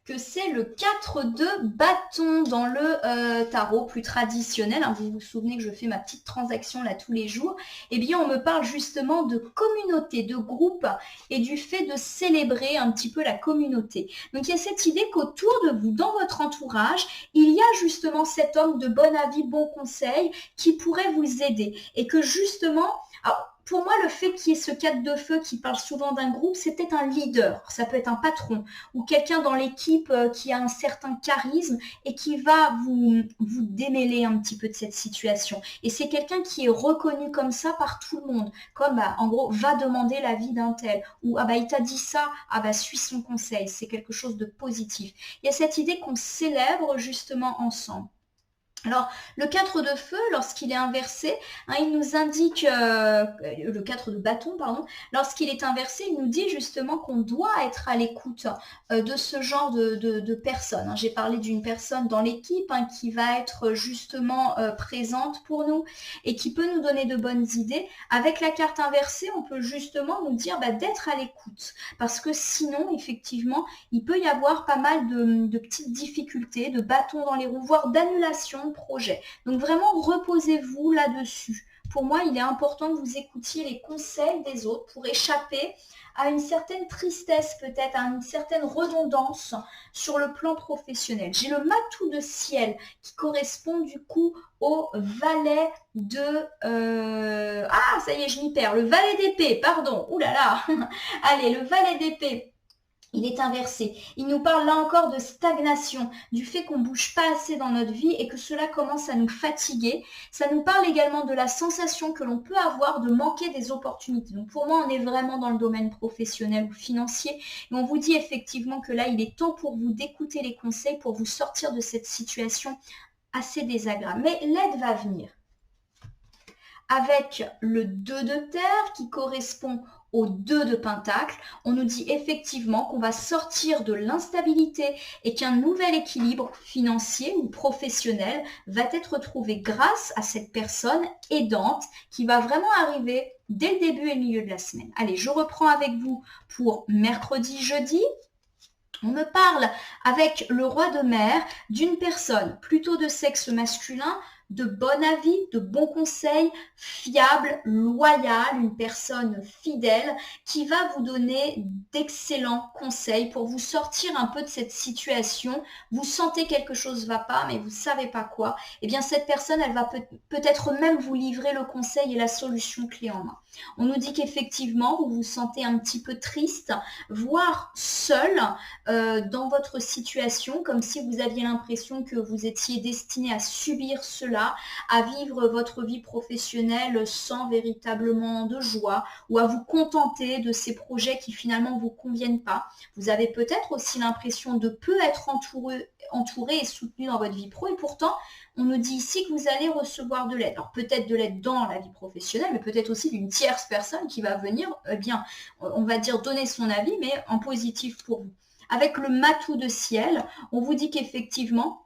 que c'est le 4 de bâton dans le tarot plus traditionnel. Hein, vous vous souvenez que je fais ma petite transaction là tous les jours. On me parle justement de communauté, de groupe et du fait de célébrer un petit peu la communauté. Donc il y a cette idée qu'autour de vous, dans votre entourage, il y a justement cet homme de bon avis, bon conseil qui pourrait vous aider. Et que justement... Alors, pour moi, le fait qu'il y ait ce 4 de feu qui parle souvent d'un groupe, c'est peut-être un leader, ça peut être un patron ou quelqu'un dans l'équipe qui a un certain charisme et qui va vous démêler un petit peu de cette situation. Et c'est quelqu'un qui est reconnu comme ça par tout le monde, comme en gros, va demander l'avis d'un tel ou il t'a dit ça, suis son conseil, c'est quelque chose de positif. Il y a cette idée qu'on célèbre justement ensemble. Alors, le 4 de feu, lorsqu'il est inversé, il nous indique, le 4 de bâton, pardon, lorsqu'il est inversé, il nous dit justement qu'on doit être à l'écoute de ce genre de personnes. J'ai parlé d'une personne dans l'équipe qui va être justement présente pour nous et qui peut nous donner de bonnes idées. Avec la carte inversée, on peut justement nous dire d'être à l'écoute parce que sinon, effectivement, il peut y avoir pas mal de petites difficultés, de bâtons dans les roues, voire d'annulation projet. Donc vraiment, reposez-vous là-dessus. Pour moi, il est important que vous écoutiez les conseils des autres pour échapper à une certaine tristesse, peut-être à une certaine redondance sur le plan professionnel. J'ai le matou de ciel qui correspond du coup au valet de... ça y est, je m'y perds. Le valet d'épée, pardon. Ouh là là. Allez, le valet d'épée. Il est inversé. Il nous parle là encore de stagnation, du fait qu'on ne bouge pas assez dans notre vie et que cela commence à nous fatiguer. Ça nous parle également de la sensation que l'on peut avoir de manquer des opportunités. Donc pour moi, on est vraiment dans le domaine professionnel ou financier et on vous dit effectivement que là, il est temps pour vous d'écouter les conseils pour vous sortir de cette situation assez désagréable. Mais l'aide va venir. Avec le 2 de terre qui correspond au 2 de pentacle, on nous dit effectivement qu'on va sortir de l'instabilité et qu'un nouvel équilibre financier ou professionnel va être trouvé grâce à cette personne aidante qui va vraiment arriver dès le début et le milieu de la semaine. Allez, je reprends avec vous pour mercredi, jeudi. On me parle avec le roi de mer d'une personne plutôt de sexe masculin, de bon avis, de bons conseils, fiable, loyal, une personne fidèle qui va vous donner d'excellents conseils pour vous sortir un peu de cette situation. Vous sentez quelque chose ne va pas, mais vous ne savez pas quoi. Eh bien, cette personne, elle va peut-être même vous livrer le conseil et la solution clé en main. On nous dit qu'effectivement, vous vous sentez un petit peu triste, voire seul dans votre situation, comme si vous aviez l'impression que vous étiez destiné à subir cela, à vivre votre vie professionnelle sans véritablement de joie ou à vous contenter de ces projets qui finalement ne vous conviennent pas. Vous avez peut-être aussi l'impression de peu être entouré et soutenu dans votre vie pro et pourtant, on nous dit ici que vous allez recevoir de l'aide. Alors peut-être de l'aide dans la vie professionnelle, mais peut-être aussi d'une tierce personne qui va venir, eh bien, on va dire donner son avis, mais en positif pour vous. Avec le matou de ciel, on vous dit qu'effectivement,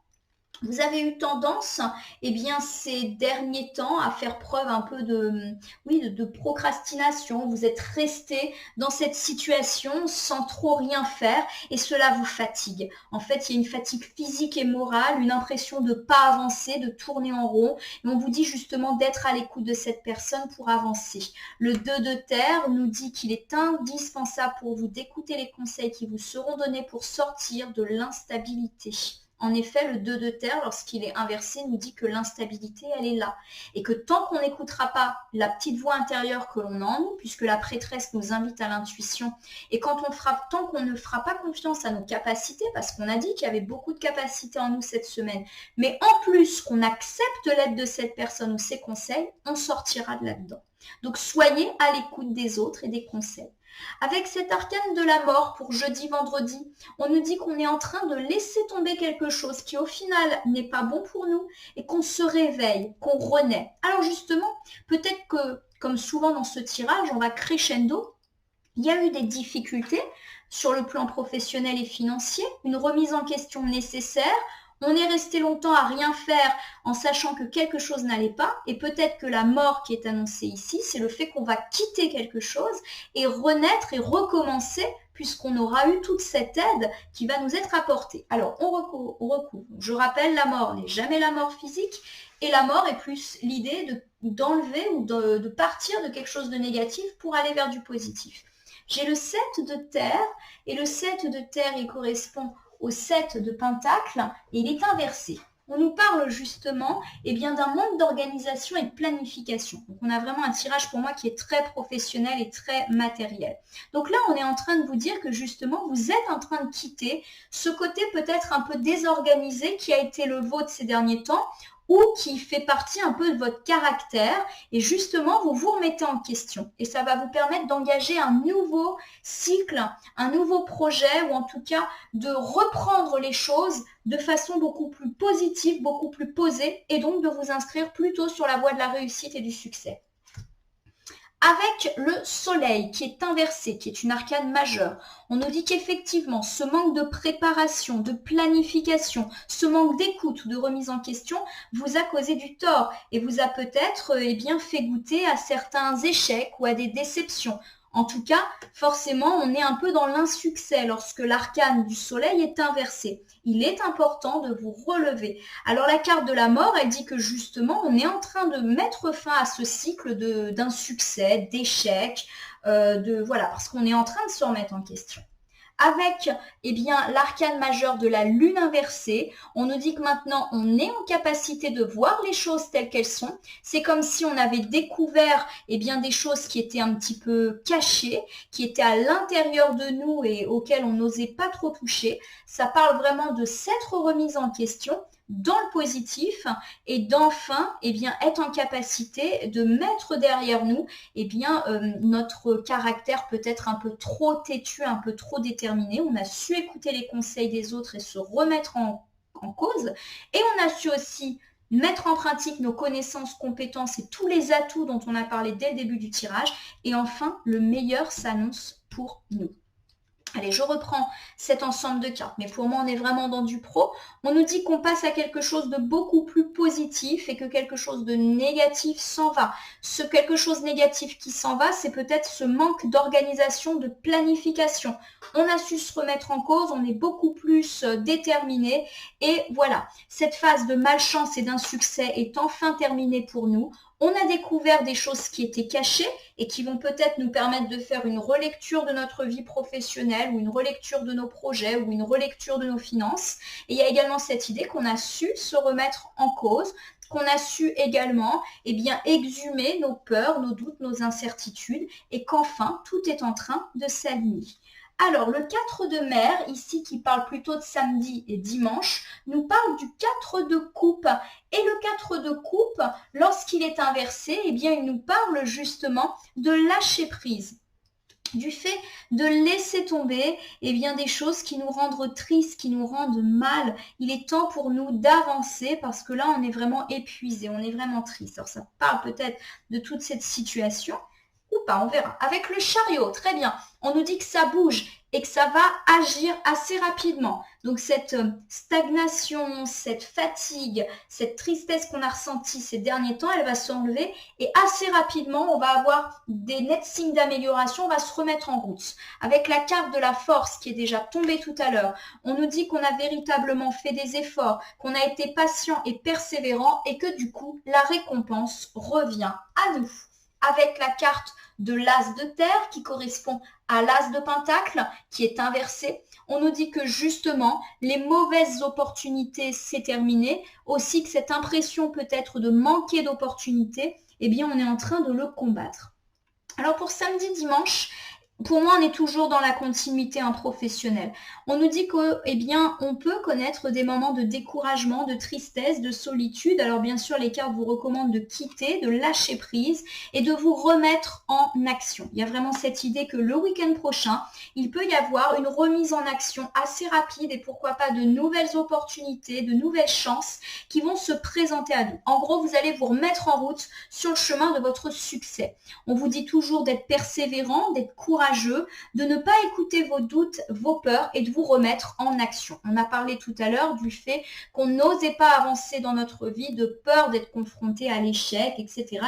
vous avez eu tendance, eh bien, ces derniers temps à faire preuve un peu de procrastination. Vous êtes resté dans cette situation sans trop rien faire et cela vous fatigue. En fait, il y a une fatigue physique et morale, une impression de ne pas avancer, de tourner en rond. Et on vous dit justement d'être à l'écoute de cette personne pour avancer. Le 2 de terre nous dit qu'il est indispensable pour vous d'écouter les conseils qui vous seront donnés pour sortir de l'instabilité. En effet, le 2 de terre, lorsqu'il est inversé, nous dit que l'instabilité, elle est là. Et que tant qu'on n'écoutera pas la petite voix intérieure que l'on a en nous, puisque la prêtresse nous invite à l'intuition, et tant qu'on ne fera pas confiance à nos capacités, parce qu'on a dit qu'il y avait beaucoup de capacités en nous cette semaine, mais en plus qu'on accepte l'aide de cette personne ou ses conseils, on sortira de là-dedans. Donc soyez à l'écoute des autres et des conseils. Avec cet arcane de la mort pour jeudi, vendredi, on nous dit qu'on est en train de laisser tomber quelque chose qui au final n'est pas bon pour nous et qu'on se réveille, qu'on renaît. Alors justement, peut-être que, comme souvent dans ce tirage, on va crescendo. Il y a eu des difficultés sur le plan professionnel et financier, une remise en question nécessaire. On est resté longtemps à rien faire en sachant que quelque chose n'allait pas et peut-être que la mort qui est annoncée ici, c'est le fait qu'on va quitter quelque chose et renaître et recommencer puisqu'on aura eu toute cette aide qui va nous être apportée. Alors, on recouvre. Je rappelle, la mort n'est jamais la mort physique et la mort est plus l'idée d'enlever ou de partir de quelque chose de négatif pour aller vers du positif. J'ai le 7 de terre et le 7 de terre, il correspond au 7 de pentacle et il est inversé. On nous parle justement d'un manque d'organisation et de planification. Donc on a vraiment un tirage pour moi qui est très professionnel et très matériel. Donc là, on est en train de vous dire que justement, vous êtes en train de quitter ce côté peut-être un peu désorganisé qui a été le vôtre ces derniers temps ou qui fait partie un peu de votre caractère et justement vous vous remettez en question et ça va vous permettre d'engager un nouveau cycle, un nouveau projet ou en tout cas de reprendre les choses de façon beaucoup plus positive, beaucoup plus posée et donc de vous inscrire plutôt sur la voie de la réussite et du succès. Avec le soleil qui est inversé, qui est une arcane majeure, on nous dit qu'effectivement, ce manque de préparation, de planification, ce manque d'écoute ou de remise en question vous a causé du tort et vous a peut-être fait goûter à certains échecs ou à des déceptions. En tout cas, forcément, on est un peu dans l'insuccès lorsque l'arcane du soleil est inversé. Il est important de vous relever. Alors la carte de la mort, elle dit que justement, on est en train de mettre fin à ce cycle d'insuccès, d'échecs, parce qu'on est en train de se remettre en question. avec l'arcane majeur de la lune inversée. On nous dit que maintenant on est en capacité de voir les choses telles qu'elles sont. C'est comme si on avait découvert des choses qui étaient un petit peu cachées, qui étaient à l'intérieur de nous et auxquelles on n'osait pas trop toucher. Ça parle vraiment de s'être remise en question dans le positif et d'enfin être en capacité de mettre derrière nous notre caractère peut-être un peu trop têtu, un peu trop déterminé. On a su écouter les conseils des autres et se remettre en cause, et on a su aussi mettre en pratique nos connaissances, compétences et tous les atouts dont on a parlé dès le début du tirage. Et enfin, le meilleur s'annonce pour nous. Allez, je reprends cet ensemble de cartes, mais pour moi, on est vraiment dans du pro. On nous dit qu'on passe à quelque chose de beaucoup plus positif et que quelque chose de négatif s'en va. Ce quelque chose négatif qui s'en va, c'est peut-être ce manque d'organisation, de planification. On a su se remettre en cause, on est beaucoup plus déterminé et voilà, cette phase de malchance et d'insuccès est enfin terminée pour nous. On a découvert des choses qui étaient cachées et qui vont peut-être nous permettre de faire une relecture de notre vie professionnelle ou une relecture de nos projets ou une relecture de nos finances. Et il y a également cette idée qu'on a su se remettre en cause, qu'on a su également exhumer nos peurs, nos doutes, nos incertitudes et qu'enfin tout est en train de s'aligner. Alors, le 4 de mer, ici qui parle plutôt de samedi et dimanche, nous parle du 4 de coupe. Et le 4 de coupe, lorsqu'il est inversé, il nous parle justement de lâcher prise, du fait de laisser tomber des choses qui nous rendent tristes, qui nous rendent mal. Il est temps pour nous d'avancer parce que là, on est vraiment épuisé, on est vraiment triste. Alors, ça parle peut-être de toute cette situation ou pas, on verra. Avec le chariot, très bien, on nous dit que ça bouge et que ça va agir assez rapidement. Donc cette stagnation, cette fatigue, cette tristesse qu'on a ressentie ces derniers temps, elle va s'enlever et assez rapidement, on va avoir des nets signes d'amélioration, on va se remettre en route. Avec la carte de la force qui est déjà tombée tout à l'heure, on nous dit qu'on a véritablement fait des efforts, qu'on a été patient et persévérant et que du coup, la récompense revient à nous. Avec la carte de l'as de terre qui correspond à l'as de pentacle qui est inversé, on nous dit que justement les mauvaises opportunités c'est terminé, aussi que cette impression peut-être de manquer d'opportunités, on est en train de le combattre. Alors pour samedi dimanche, pour moi, on est toujours dans la continuité professionnelle. On nous dit que, on peut connaître des moments de découragement, de tristesse, de solitude. Alors bien sûr, les cartes vous recommandent de quitter, de lâcher prise et de vous remettre en action. Il y a vraiment cette idée que le week-end prochain, il peut y avoir une remise en action assez rapide et pourquoi pas de nouvelles opportunités, de nouvelles chances qui vont se présenter à nous. En gros, vous allez vous remettre en route sur le chemin de votre succès. On vous dit toujours d'être persévérant, d'être courageux, de ne pas écouter vos doutes, vos peurs et de vous remettre en action. On a parlé tout à l'heure du fait qu'on n'osait pas avancer dans notre vie de peur d'être confronté à l'échec, etc.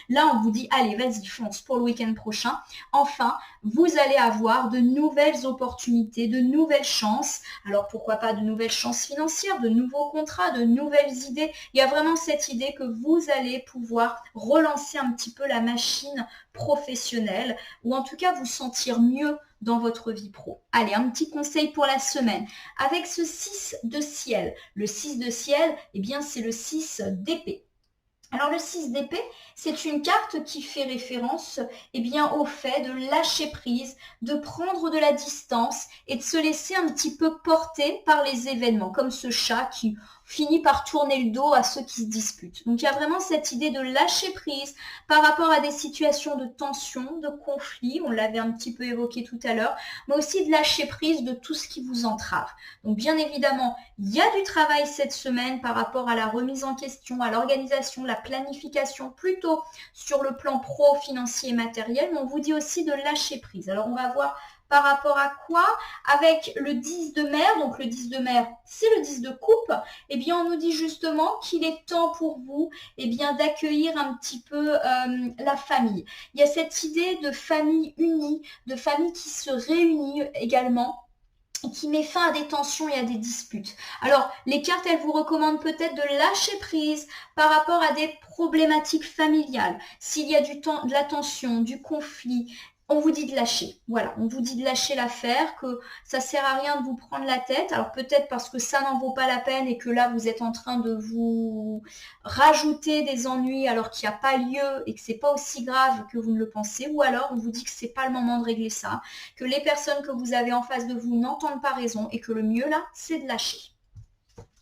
Là, on vous dit, allez, vas-y, fonce pour le week-end prochain. Enfin, vous allez avoir de nouvelles opportunités, de nouvelles chances. Alors, pourquoi pas de nouvelles chances financières, de nouveaux contrats, de nouvelles idées. Il y a vraiment cette idée que vous allez pouvoir relancer un petit peu la machine professionnelle ou en tout cas vous sentir mieux dans votre vie pro. Allez, un petit conseil pour la semaine. Avec ce 6 de ciel, le 6 de ciel, c'est le 6 d'épée. Alors le 6 d'épée, c'est une carte qui fait référence au fait de lâcher prise, de prendre de la distance et de se laisser un petit peu porter par les événements, comme ce chat qui finit par tourner le dos à ceux qui se disputent. Donc il y a vraiment cette idée de lâcher prise par rapport à des situations de tension, de conflit, on l'avait un petit peu évoqué tout à l'heure, mais aussi de lâcher prise de tout ce qui vous entrave. Donc bien évidemment, il y a du travail cette semaine par rapport à la remise en question, à l'organisation, la planification, plutôt sur le plan pro, financier et matériel, mais on vous dit aussi de lâcher prise. Alors on va voir par rapport à quoi? Avec le 10 de mer, donc le 10 de mer, c'est le 10 de coupe, on nous dit justement qu'il est temps pour vous d'accueillir un petit peu la famille. Il y a cette idée de famille unie, de famille qui se réunit également, qui met fin à des tensions et à des disputes. Alors, les cartes, elles vous recommandent peut-être de lâcher prise par rapport à des problématiques familiales. S'il y a de la tension, du conflit, on vous dit de lâcher. Voilà, on vous dit de lâcher l'affaire, que ça sert à rien de vous prendre la tête. Alors peut-être parce que ça n'en vaut pas la peine et que là, vous êtes en train de vous rajouter des ennuis alors qu'il n'y a pas lieu et que c'est pas aussi grave que vous ne le pensez. Ou alors, on vous dit que c'est pas le moment de régler ça, que les personnes que vous avez en face de vous n'entendent pas raison et que le mieux là, c'est de lâcher.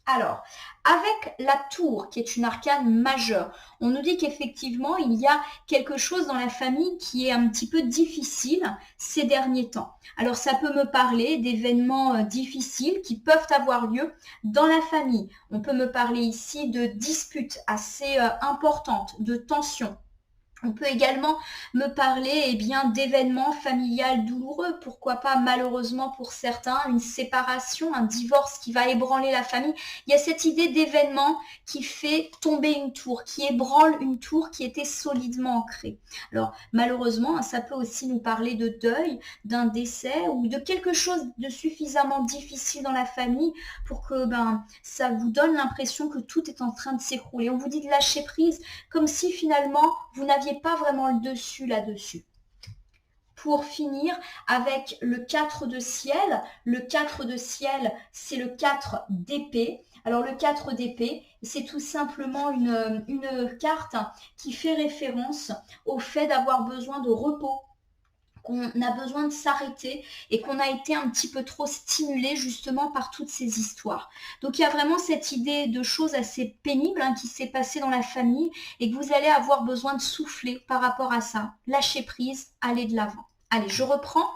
Alors, avec la tour, qui est une arcane majeure, on nous dit qu'effectivement, il y a quelque chose dans la famille qui est un petit peu difficile ces derniers temps. Alors, ça peut me parler d'événements difficiles qui peuvent avoir lieu dans la famille. On peut me parler ici de disputes assez importantes, de tensions. On peut également me parler d'événements familiales douloureux, pourquoi pas malheureusement pour certains, une séparation, un divorce qui va ébranler la famille. Il y a cette idée d'événement qui fait tomber une tour, qui ébranle une tour qui était solidement ancrée. Alors malheureusement, ça peut aussi nous parler de deuil, d'un décès ou de quelque chose de suffisamment difficile dans la famille pour que ça vous donne l'impression que tout est en train de s'écrouler. On vous dit de lâcher prise comme si finalement vous n'aviez pas vraiment le dessus là-dessus. Pour finir avec le 4 de ciel. Le 4 de ciel, c'est le 4 d'épée. Alors le 4 d'épée, c'est tout simplement une carte qui fait référence au fait d'avoir besoin de repos, qu'on a besoin de s'arrêter et qu'on a été un petit peu trop stimulé justement par toutes ces histoires. Donc il y a vraiment cette idée de choses assez pénibles qui s'est passée dans la famille et que vous allez avoir besoin de souffler par rapport à ça. Lâcher prise, aller de l'avant. Allez, je reprends.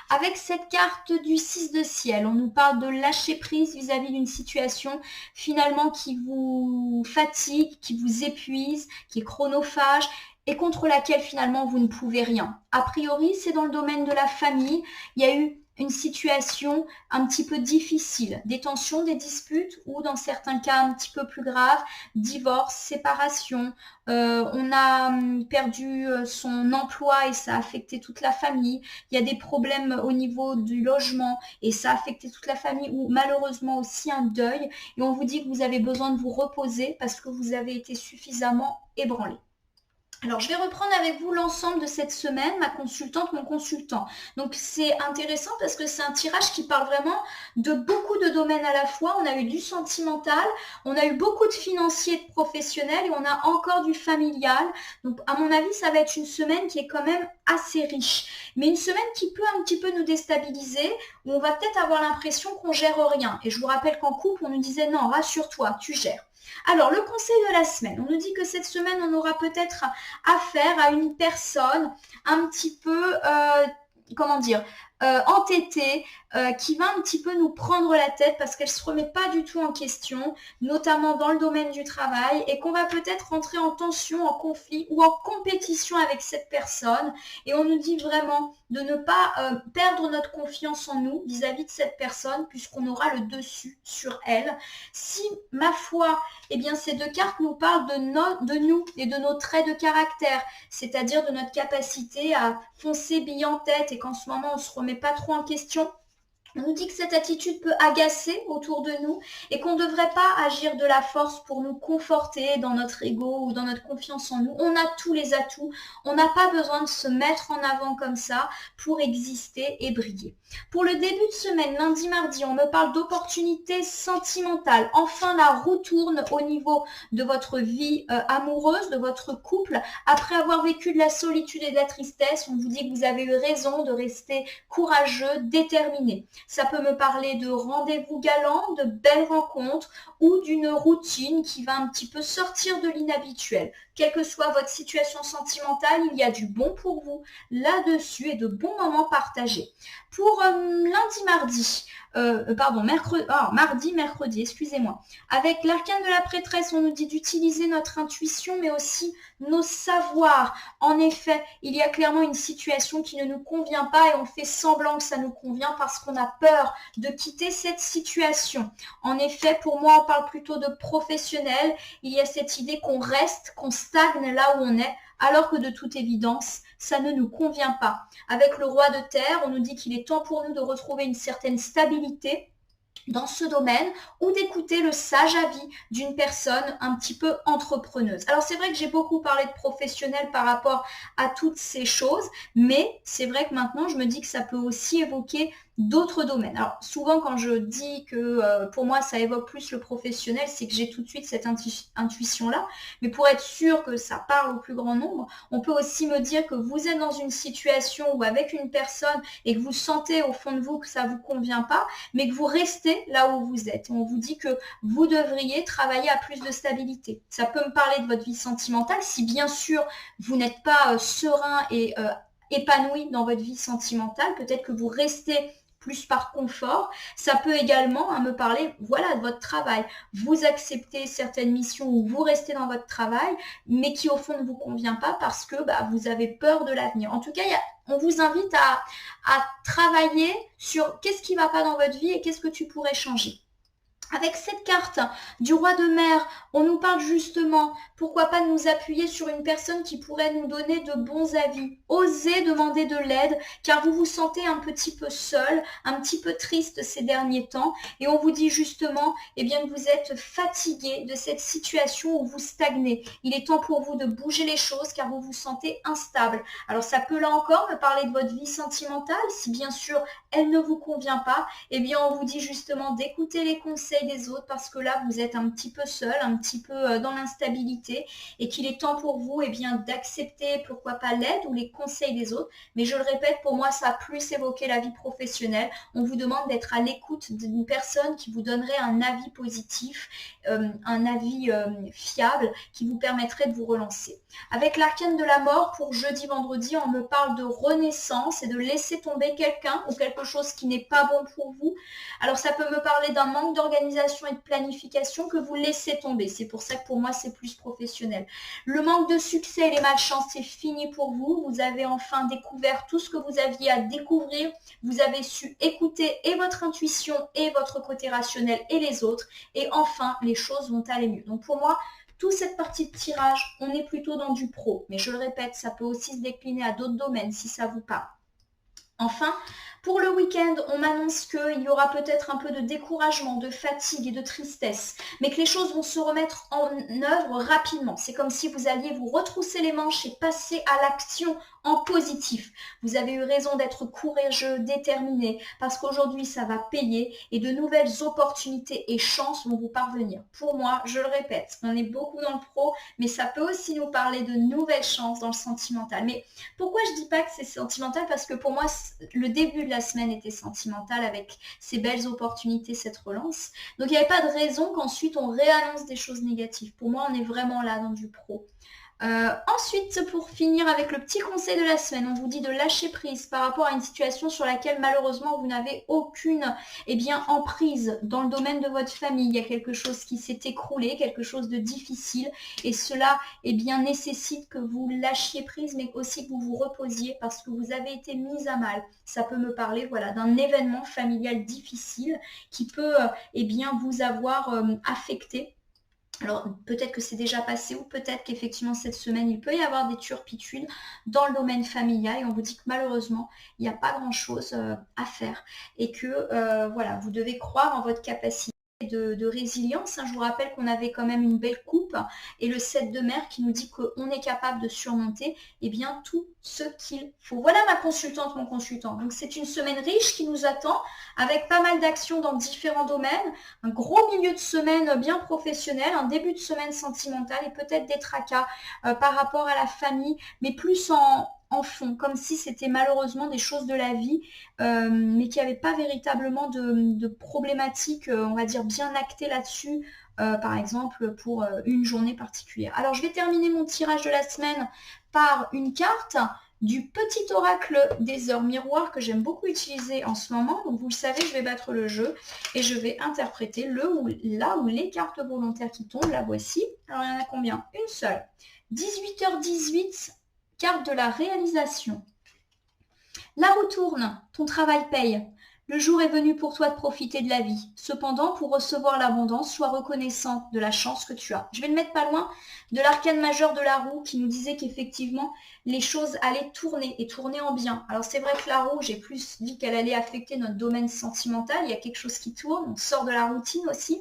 Avec cette carte du 6 de ciel, on nous parle de lâcher prise vis-à-vis d'une situation finalement qui vous fatigue, qui vous épuise, qui est chronophage et contre laquelle finalement vous ne pouvez rien. A priori, c'est dans le domaine de la famille. Il y a eu une situation un petit peu difficile, des tensions, des disputes ou dans certains cas un petit peu plus graves, divorce, séparation, on a perdu son emploi et ça a affecté toute la famille, il y a des problèmes au niveau du logement et ça a affecté toute la famille ou malheureusement aussi un deuil et on vous dit que vous avez besoin de vous reposer parce que vous avez été suffisamment ébranlé. Alors, je vais reprendre avec vous l'ensemble de cette semaine, ma consultante, mon consultant. Donc, c'est intéressant parce que c'est un tirage qui parle vraiment de beaucoup de domaines à la fois. On a eu du sentimental, on a eu beaucoup de financiers et de professionnels et on a encore du familial. Donc, à mon avis, ça va être une semaine qui est quand même assez riche. Mais une semaine qui peut un petit peu nous déstabiliser, où on va peut-être avoir l'impression qu'on gère rien. Et je vous rappelle qu'en couple, on nous disait non, rassure-toi, tu gères. Alors, le conseil de la semaine, on nous dit que cette semaine, on aura peut-être affaire à une personne un petit peu, entêtée, qui va un petit peu nous prendre la tête parce qu'elle ne se remet pas du tout en question, notamment dans le domaine du travail, et qu'on va peut-être rentrer en tension, en conflit ou en compétition avec cette personne. Et on nous dit vraiment de ne pas perdre notre confiance en nous vis-à-vis de cette personne puisqu'on aura le dessus sur elle. Si, ma foi, ces deux cartes nous parlent de nous et de nos traits de caractère, c'est-à-dire de notre capacité à foncer bille en tête et qu'en ce moment on ne se remet pas trop en question. On nous dit que cette attitude peut agacer autour de nous et qu'on ne devrait pas agir de la force pour nous conforter dans notre ego ou dans notre confiance en nous. On a tous les atouts, on n'a pas besoin de se mettre en avant comme ça pour exister et briller. Pour le début de semaine, lundi, mardi, on me parle d'opportunités sentimentales. Enfin, la roue tourne au niveau de votre vie amoureuse, de votre couple. Après avoir vécu de la solitude et de la tristesse, on vous dit que vous avez eu raison de rester courageux, déterminé. Ça peut me parler de rendez-vous galants, de belles rencontres ou d'une routine qui va un petit peu sortir de l'inhabituel. Quelle que soit votre situation sentimentale, il y a du bon pour vous là-dessus et de bons moments partagés. Pour mardi, mercredi, excusez-moi. Avec l'arcane de la prêtresse, on nous dit d'utiliser notre intuition, mais aussi nos savoirs. En effet, il y a clairement une situation qui ne nous convient pas et on fait semblant que ça nous convient parce qu'on a peur de quitter cette situation. En effet, pour moi, on parle plutôt de professionnel. Il y a cette idée qu'on reste, qu'on stagne là où on est, alors que de toute évidence, ça ne nous convient pas. Avec le roi de terre, on nous dit qu'il est temps pour nous de retrouver une certaine stabilité dans ce domaine ou d'écouter le sage avis d'une personne un petit peu entrepreneuse. Alors c'est vrai que j'ai beaucoup parlé de professionnels par rapport à toutes ces choses, mais c'est vrai que maintenant je me dis que ça peut aussi évoquer d'autres domaines. Alors souvent quand je dis que pour moi ça évoque plus le professionnel, c'est que j'ai tout de suite cette intuition-là, mais pour être sûr que ça parle au plus grand nombre, on peut aussi me dire que vous êtes dans une situation où avec une personne et que vous sentez au fond de vous que ça ne vous convient pas, mais que vous restez là où vous êtes. On vous dit que vous devriez travailler à plus de stabilité. Ça peut me parler de votre vie sentimentale, si bien sûr vous n'êtes pas serein et épanoui dans votre vie sentimentale, peut-être que vous restez plus par confort. Ça peut également me parler, voilà, de votre travail. Vous acceptez certaines missions ou vous restez dans votre travail, mais qui au fond ne vous convient pas parce que vous avez peur de l'avenir. En tout cas, on vous invite à travailler sur qu'est-ce qui ne va pas dans votre vie et qu'est-ce que tu pourrais changer. Avec cette carte du roi de mer, on nous parle justement, pourquoi pas nous appuyer sur une personne qui pourrait nous donner de bons avis. Osez demander de l'aide car vous vous sentez un petit peu seul, un petit peu triste ces derniers temps et on vous dit justement que vous êtes fatigué de cette situation où vous stagnez. Il est temps pour vous de bouger les choses car vous vous sentez instable. Alors ça peut là encore me parler de votre vie sentimentale, si bien sûr elle ne vous convient pas, on vous dit justement d'écouter les conseils des autres parce que là vous êtes un petit peu seul, un petit peu dans l'instabilité et qu'il est temps pour vous d'accepter pourquoi pas l'aide ou les conseils des autres. Mais je le répète, pour moi ça a plus évoqué la vie professionnelle. On vous demande d'être à l'écoute d'une personne qui vous donnerait un avis positif, un avis fiable qui vous permettrait de vous relancer. Avec l'arcane de la mort pour jeudi, vendredi, on me parle de renaissance et de laisser tomber quelqu'un ou quelque chose qui n'est pas bon pour vous. Alors ça peut me parler d'un manque d'organisation et de planification que vous laissez tomber. C'est pour ça que pour moi c'est plus professionnel. Le manque de succès et les malchances, c'est fini pour vous. Vous avez enfin découvert tout ce que vous aviez à découvrir. Vous avez su écouter et votre intuition et votre côté rationnel et les autres. Et enfin, les choses vont aller mieux. Donc pour moi, toute cette partie de tirage, on est plutôt dans du pro. Mais je le répète, ça peut aussi se décliner à d'autres domaines si ça vous parle. Enfin, pour le week-end, on m'annonce qu'il y aura peut-être un peu de découragement, de fatigue et de tristesse, mais que les choses vont se remettre en œuvre rapidement. C'est comme si vous alliez vous retrousser les manches et passer à l'action en positif. Vous avez eu raison d'être courageux, déterminé, parce qu'aujourd'hui, ça va payer et de nouvelles opportunités et chances vont vous parvenir. Pour moi, je le répète, on est beaucoup dans le pro, mais ça peut aussi nous parler de nouvelles chances dans le sentimental. Mais pourquoi je dis pas que c'est sentimental? Parce que pour moi, le début de la semaine était sentimental avec ces belles opportunités, cette relance. Donc il n'y avait pas de raison qu'ensuite on réannonce des choses négatives. Pour moi, on est vraiment là dans du pro. Ensuite, pour finir avec le petit conseil de la semaine, on vous dit de lâcher prise par rapport à une situation sur laquelle malheureusement vous n'avez aucune emprise dans le domaine de votre famille. Il y a quelque chose qui s'est écroulé, quelque chose de difficile et cela nécessite que vous lâchiez prise mais aussi que vous vous reposiez parce que vous avez été mise à mal. Ça peut me parler d'un événement familial difficile qui peut vous avoir affecté. Alors peut-être que c'est déjà passé ou peut-être qu'effectivement cette semaine il peut y avoir des turpitudes dans le domaine familial et on vous dit que malheureusement il n'y a pas grand chose à faire et que vous devez croire en votre capacité de résilience. Je vous rappelle qu'on avait quand même une belle coupe et le 7 de mer qui nous dit qu'on est capable de surmonter tout ce qu'il faut. Voilà ma consultante, mon consultant. Donc c'est une semaine riche qui nous attend avec pas mal d'actions dans différents domaines, un gros milieu de semaine bien professionnel, un début de semaine sentimental et peut-être des tracas par rapport à la famille, mais plus en fond, comme si c'était malheureusement des choses de la vie, mais qu'il n'y avait pas véritablement de problématiques, on va dire, bien actées là-dessus, par exemple pour une journée particulière. Alors je vais terminer mon tirage de la semaine par une carte du petit oracle des heures miroirs que j'aime beaucoup utiliser en ce moment. Donc vous le savez, je vais battre le jeu et je vais interpréter là où les cartes volontaires qui tombent. La voici. Alors il y en a combien? Une seule. 18h18, carte de la réalisation. La roue tourne, ton travail paye. Le jour est venu pour toi de profiter de la vie. Cependant, pour recevoir l'abondance, sois reconnaissant de la chance que tu as. Je vais le mettre pas loin de l'arcane majeur de la roue qui nous disait qu'effectivement, les choses allaient tourner et tourner en bien. Alors c'est vrai que la roue, j'ai plus dit qu'elle allait affecter notre domaine sentimental. Il y a quelque chose qui tourne, on sort de la routine aussi.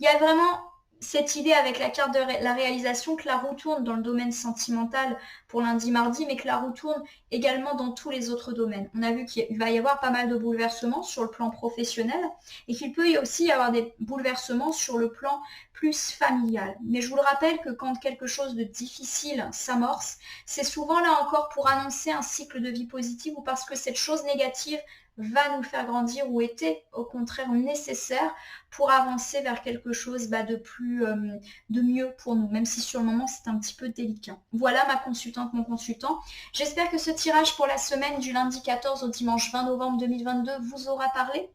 Il y a vraiment cette idée avec la carte de la réalisation que la roue tourne dans le domaine sentimental pour lundi-mardi, mais que la roue tourne également dans tous les autres domaines. On a vu qu'il va y avoir pas mal de bouleversements sur le plan professionnel et qu'il peut aussi y avoir des bouleversements sur le plan plus familial. Mais je vous le rappelle que quand quelque chose de difficile s'amorce, c'est souvent là encore pour annoncer un cycle de vie positive ou parce que cette chose négative va nous faire grandir ou était au contraire nécessaire pour avancer vers quelque chose de mieux pour nous, même si sur le moment c'est un petit peu délicat. Voilà ma consultante, mon consultant. J'espère que ce tirage pour la semaine du lundi 14 au dimanche 20 novembre 2022 vous aura parlé.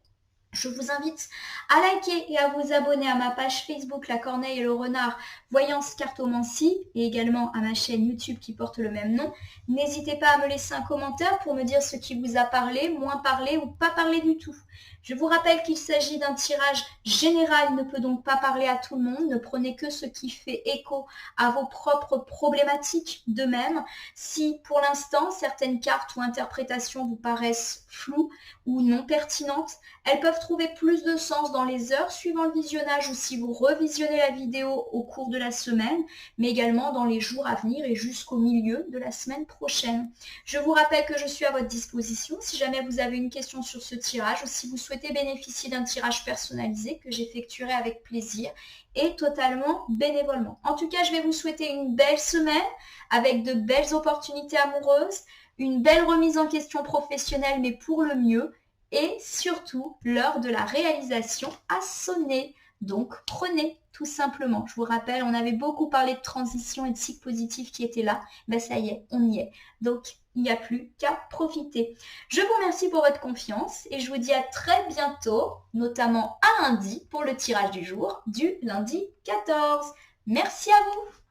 Je vous invite à liker et à vous abonner à ma page Facebook La Corneille et le Renard Voyance Cartomancie et également à ma chaîne YouTube qui porte le même nom. N'hésitez pas à me laisser un commentaire pour me dire ce qui vous a parlé, moins parlé ou pas parlé du tout. Je vous rappelle qu'il s'agit d'un tirage général, il ne peut donc pas parler à tout le monde. Ne prenez que ce qui fait écho à vos propres problématiques. De même, si pour l'instant certaines cartes ou interprétations vous paraissent floues ou non pertinentes, elles peuvent trouver plus de sens dans les heures suivant le visionnage ou si vous revisionnez la vidéo au cours de la semaine, mais également dans les jours à venir et jusqu'au milieu de la semaine prochaine. Je vous rappelle que je suis à votre disposition si jamais vous avez une question sur ce tirage ou si vous souhaitez bénéficier d'un tirage personnalisé que j'effectuerai avec plaisir et totalement bénévolement. En tout cas, je vais vous souhaiter une belle semaine avec de belles opportunités amoureuses, une belle remise en question professionnelle mais pour le mieux. Et surtout, l'heure de la réalisation a sonné. Donc, prenez tout simplement. Je vous rappelle, on avait beaucoup parlé de transition et de cycle positif qui étaient là. Ben ça y est, on y est. Donc, il n'y a plus qu'à profiter. Je vous remercie pour votre confiance et je vous dis à très bientôt, notamment à lundi pour le tirage du jour du lundi 14. Merci à vous.